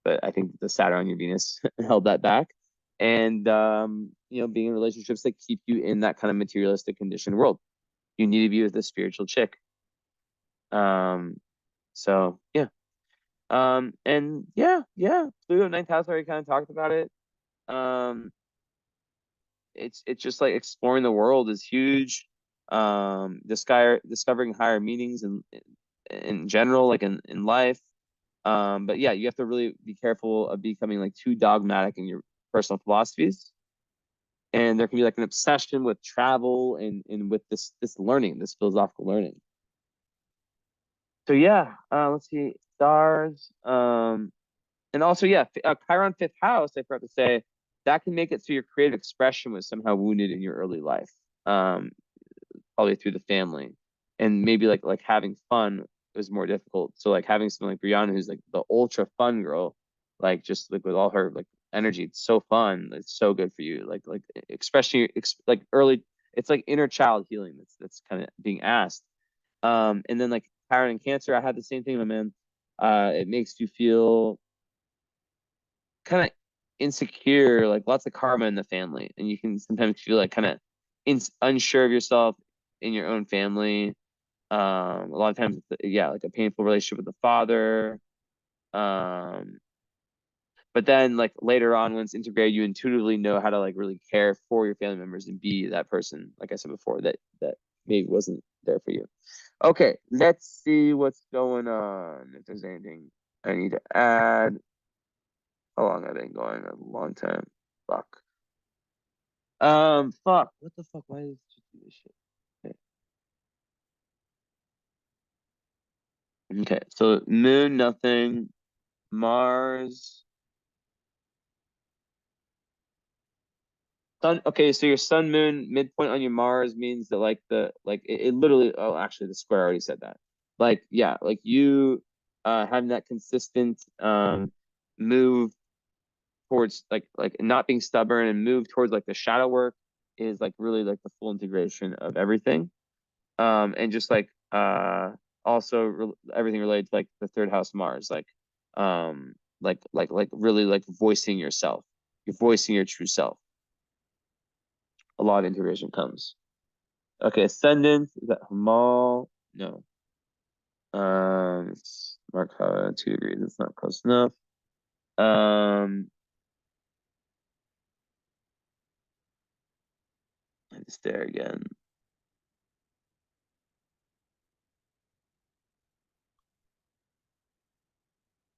But I think the Saturn on your Venus held that back. And being in relationships that keep you in that kind of materialistic conditioned world. You need to be with a spiritual chick. Um, so yeah. And yeah, Pluto ninth house already kind of talked about it. Um, it's just like exploring the world is huge. Discovering higher meanings in general, like in life. But yeah, you have to really be careful of becoming like too dogmatic in your personal philosophies. And there can be like an obsession with travel and with this learning, this philosophical learning. So yeah, let's see, stars. And also, yeah, Chiron fifth house, I forgot to say, that can make it so your creative expression was somehow wounded in your early life, um, probably through the family, and maybe like having fun was more difficult. So like having someone like Brianna, who's like the ultra fun girl, like just like with all her like energy, it's so fun, it's so good for you. Like expressing like early, it's like inner child healing. That's kind of being asked. And then like Chiron and Cancer, I had the same thing, my man. It makes you feel kind of insecure, like lots of karma in the family, and you can sometimes feel like kind of unsure of yourself in your own family. A lot of times, yeah, like a painful relationship with the father. Um, but then like later on, when it's integrated, you intuitively know how to like really care for your family members and be that person, like I said before, that maybe wasn't there for you. Okay, let's see what's going on. If there's anything I need to add. How long have I been going? A long time. Fuck. Fuck. What the fuck? Why did it do this shit? Okay, so moon, nothing. Mars, sun. Okay, so your sun, moon, midpoint on your Mars means that like it literally. Oh, actually, the square already said that. Like yeah, like you having that consistent move towards like not being stubborn and move towards like the shadow work is like really like the full integration of everything. And just like also everything related to like the third house Mars, like really like voicing yourself. You're voicing your true self. A lot of integration comes. Okay, ascendant, is that Hamal? No. It's Mark 2 degrees, it's not close enough. Um it's there again.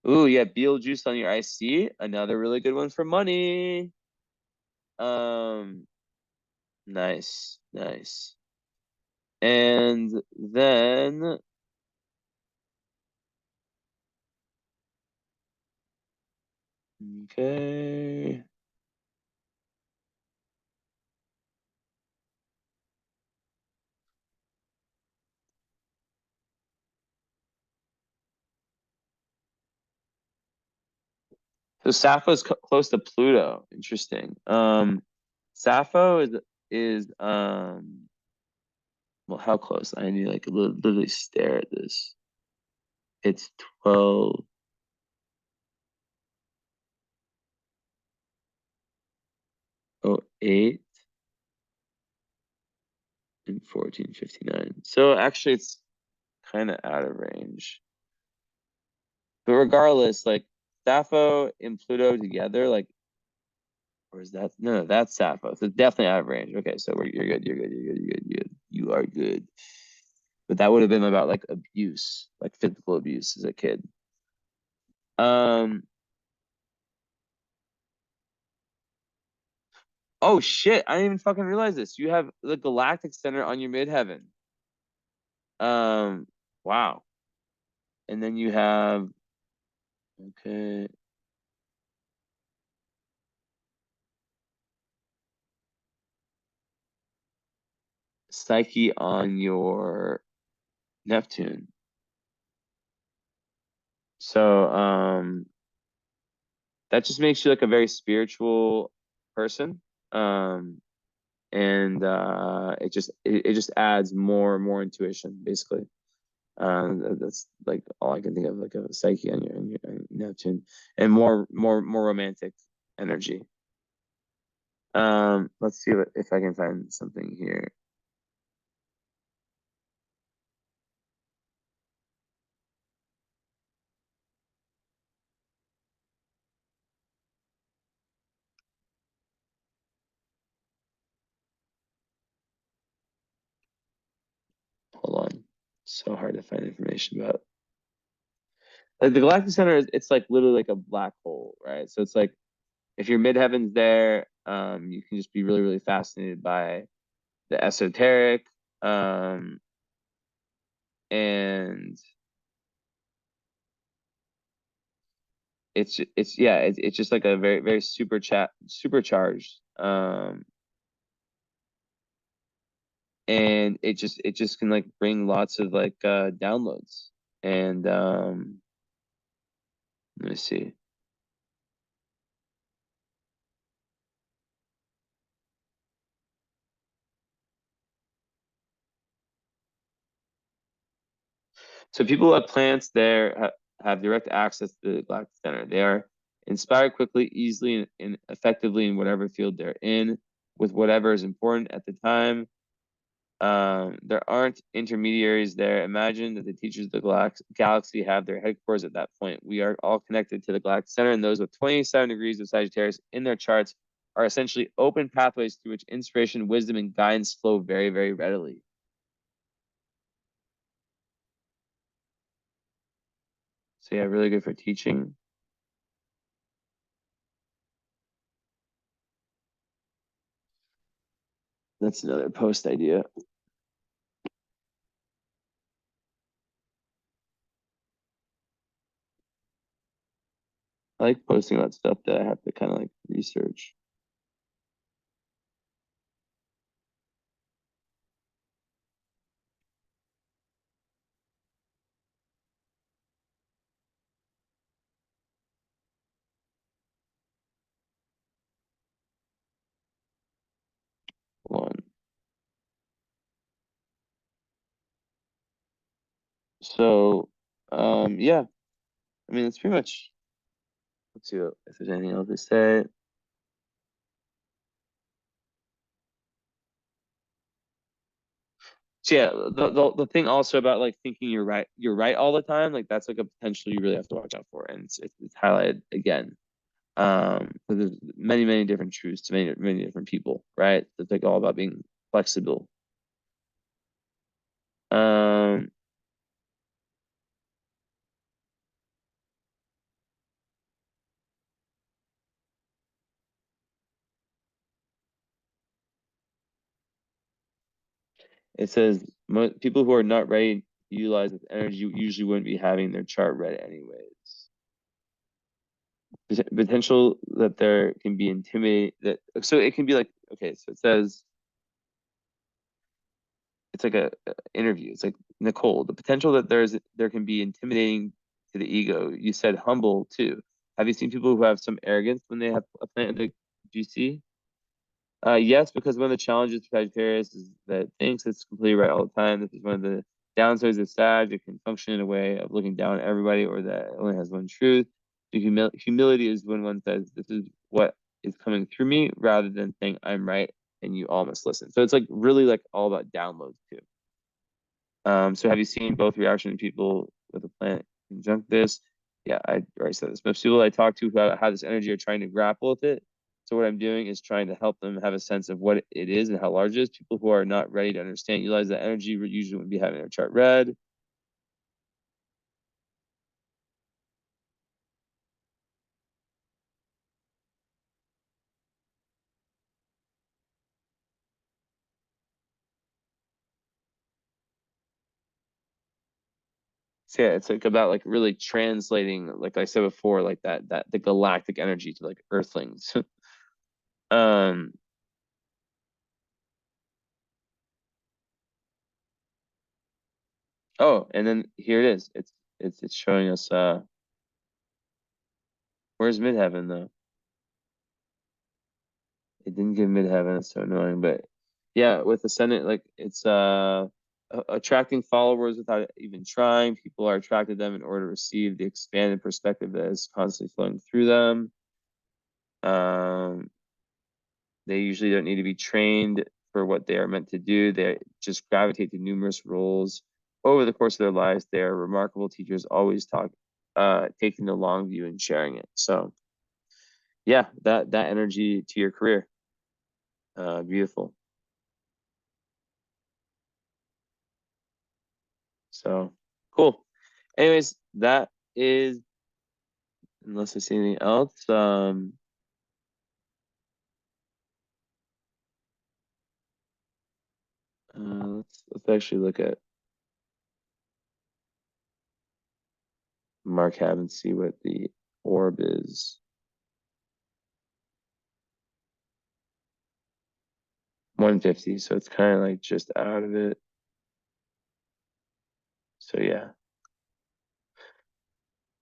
Ooh, yeah, Beetlejuice on your IC, another really good one for money. Um, nice, nice. And then, okay. So Sappho's close to Pluto. Interesting. Sappho is well, how close? I need like literally stare at this. It's 12:08 and 14:59. So actually it's kind of out of range. But regardless, like Sappho and Pluto together, like, or is that no, that's Sappho. So it's definitely out of range. Okay, so you're good, you're good, you're good, you're good, you're good. You are good. But that would have been about like abuse, like physical abuse as a kid. Um, Oh shit, I didn't even fucking realize this. You have the galactic center on your midheaven. Um, wow. And then you have, okay, Psyche on your Neptune. So, that just makes you like a very spiritual person. Um, and it just adds more and more intuition, basically. That's like all I can think of, like a Psyche on your Neptune, and more romantic energy. Let's see if I can find something here. Hold on. So hard to find information about. Like the galactic center is, it's like literally like a black hole, right? So it's like if your midheaven's there, you can just be really fascinated by the esoteric, and it's yeah, it's just like a very supercharged, and it just can like bring lots of like downloads, and let me see. So people who have plants there have direct access to the galactic center. They are inspired quickly, easily, and effectively in whatever field they're in, with whatever is important at the time. There aren't intermediaries there. Imagine that the teachers of the galaxy have their headquarters at that point. We are all connected to the galactic center, and those with 27 degrees of Sagittarius in their charts are essentially open pathways through which inspiration, wisdom, and guidance flow very readily. So yeah, really good for teaching. That's another post idea. I like posting about stuff that I have to kind of like research. One. So, yeah, I mean, it's pretty much, let's see if there's anything else to say. So yeah, the thing also about like thinking you're right all the time, like that's like a potential you really have to watch out for, and it's highlighted again. But there's many different truths to many different people, right? It's like all about being flexible. Um, it says people who are not ready to utilize this energy usually wouldn't be having their chart read anyways. Potential that there can be intimidate that, so it can be like, okay, so it says it's like a interview. It's like, Nicole, the potential that there can be intimidating to the ego. You said humble too. Have you seen people who have some arrogance when they have a plant in the GC? Yes, because one of the challenges for Sagittarius is that it thinks it's completely right all the time. This is one of the downsides of Sag. It can function in a way of looking down at everybody, or that it only has one truth. The humility is when one says, "This is what is coming through me," rather than saying, "I'm right and you all must listen." So it's like really like all about downloads too. So have you seen both reaction to people with a planet conjunct this? Yeah, I already said this. Most people I talk to who have this energy are trying to grapple with it. So what I'm doing is trying to help them have a sense of what it is and how large it is. People who are not ready to understand, utilize that energy usually would be having their chart read. So yeah, it's like about like really translating, like I said before, like that the galactic energy to like earthlings. um oh, and then here it is. It's showing us where's midheaven though? It didn't give midheaven. It's so annoying. But yeah, with ascendant, like it's attracting followers without even trying. People are attracted to them in order to receive the expanded perspective that is constantly flowing through them. Um, they usually don't need to be trained for what they are meant to do. They just gravitate to numerous roles over the course of their lives. They are remarkable teachers, always taking the long view and sharing it. So yeah, that energy to your career, beautiful. So cool. Anyways, that is, unless I see anything else, let's actually look at Mark Hab and see what the orb is. 150, so it's kind of like just out of it. So yeah,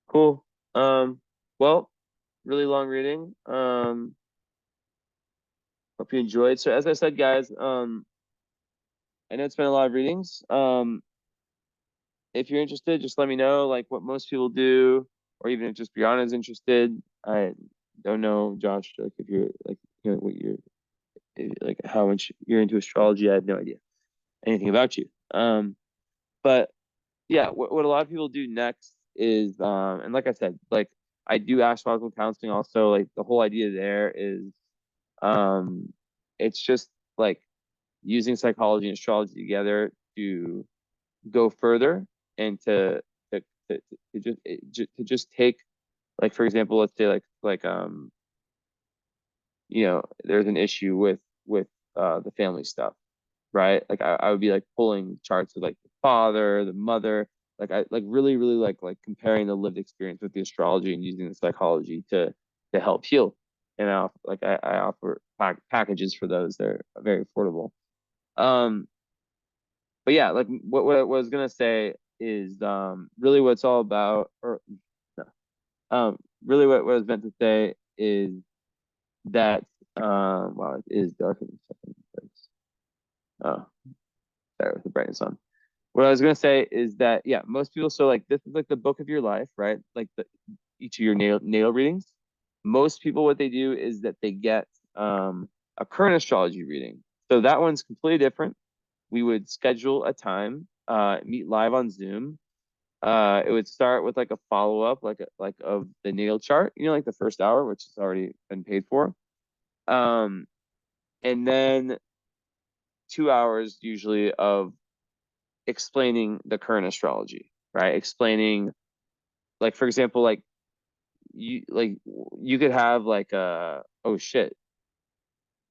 cool. Well, really long reading. Hope you enjoyed. So as I said, guys, I know it's been a lot of readings. If you're interested, just let me know, like what most people do, or even if just Brianna's interested. I don't know, Josh, like if you're like, what you're like, how much you're into astrology. I have no idea anything about you. But yeah, what a lot of people do next is, and like I said, like I do astrological counseling also. Like the whole idea there is, um, it's just like using psychology and astrology together to go further and to, to, to just take, like for example, let's say there's an issue with the family stuff, right? Like I would be like pulling charts of like the father, the mother, like I like really like comparing the lived experience with the astrology and using the psychology to help heal. And I offer packages for those. They're very affordable. Um, but yeah, like what I was gonna say is really what it's all about, or no, really what I was meant to say is that wow, it is darker than something. Oh, sorry, with the brightness on. What I was gonna say is that yeah, most people, so like this is like the book of your life, right? Like each of your natal readings. Most people, what they do is that they get a current astrology reading. So that one's completely different. We would schedule a time, meet live on Zoom. It would start with like a follow up, like of the natal chart, like the first hour, which has already been paid for. Um, and then 2 hours usually of explaining the current astrology, right? Explaining, like for example, like you could have like oh shit,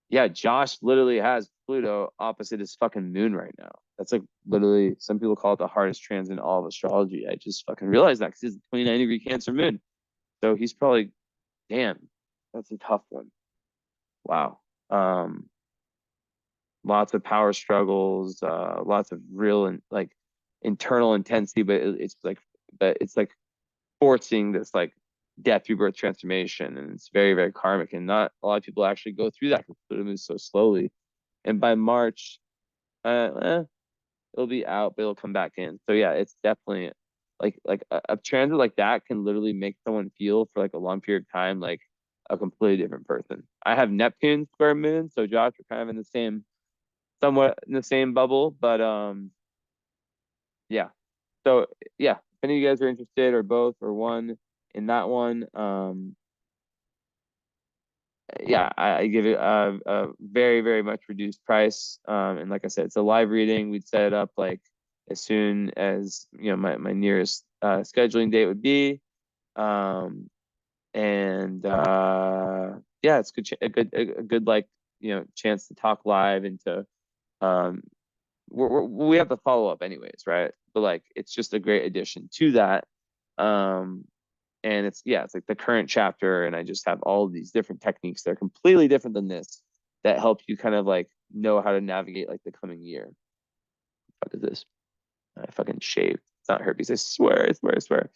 yeah, Josh literally has Pluto opposite his fucking moon right now. That's like literally, some people call it the hardest transit in all of astrology. I just fucking realized that because he's a 29-degree Cancer moon. So he's probably, damn, that's a tough one. Wow. Um, Lots of power struggles, lots of real and like internal intensity, but it's like forcing this like death rebirth transformation, and it's very very karmic, and not a lot of people actually go through that because Pluto moves so slowly. And by March, it'll be out, but it'll come back in. So yeah, it's definitely like a transit like that can literally make someone feel for like a long period of time like a completely different person. I have Neptune square moon, so Josh, we're kind of in the same, somewhat in the same bubble, but yeah. So yeah, if any of you guys are interested, or both or one in that one, yeah, I give it a very very much reduced price. And like I said, it's a live reading. We'd set it up like as soon as my nearest scheduling date would be. Um, and yeah, it's a good like chance to talk live and to um we have the follow up anyways, right? But like it's just a great addition to that. Um, and it's like the current chapter, and I just have all of these different techniques that are completely different than this that help you kind of like know how to navigate like the coming year. What is this? I fucking shaved. It's not herpes. I swear, I swear, I swear.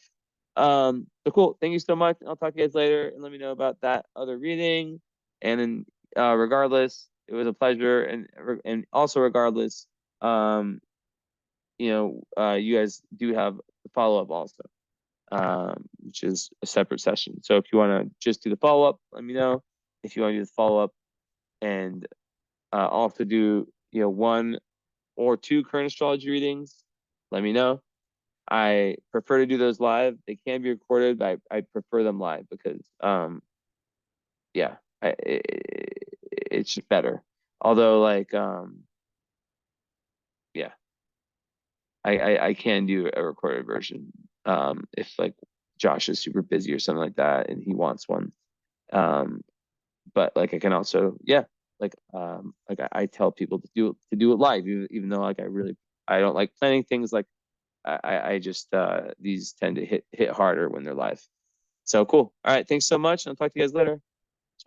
So cool. Thank you so much. I'll talk to you guys later and let me know about that other reading. And then regardless, it was a pleasure. And also regardless, um, you guys do have the follow-up also, which is a separate session. So if you want to just do the follow-up, let me know. If you want to do the follow-up and also do, one or two current astrology readings, let me know. I prefer to do those live. They can be recorded, but I prefer them live because, yeah, it's just better. Although, like, yeah, I can do a recorded version, if like Josh is super busy or something like that and he wants one. Um, but like I can also, yeah, like I tell people to do it live, even though like I don't like planning things. Like I just these tend to hit harder when they're live. So cool. All right, thanks so much. I'll talk to you guys later.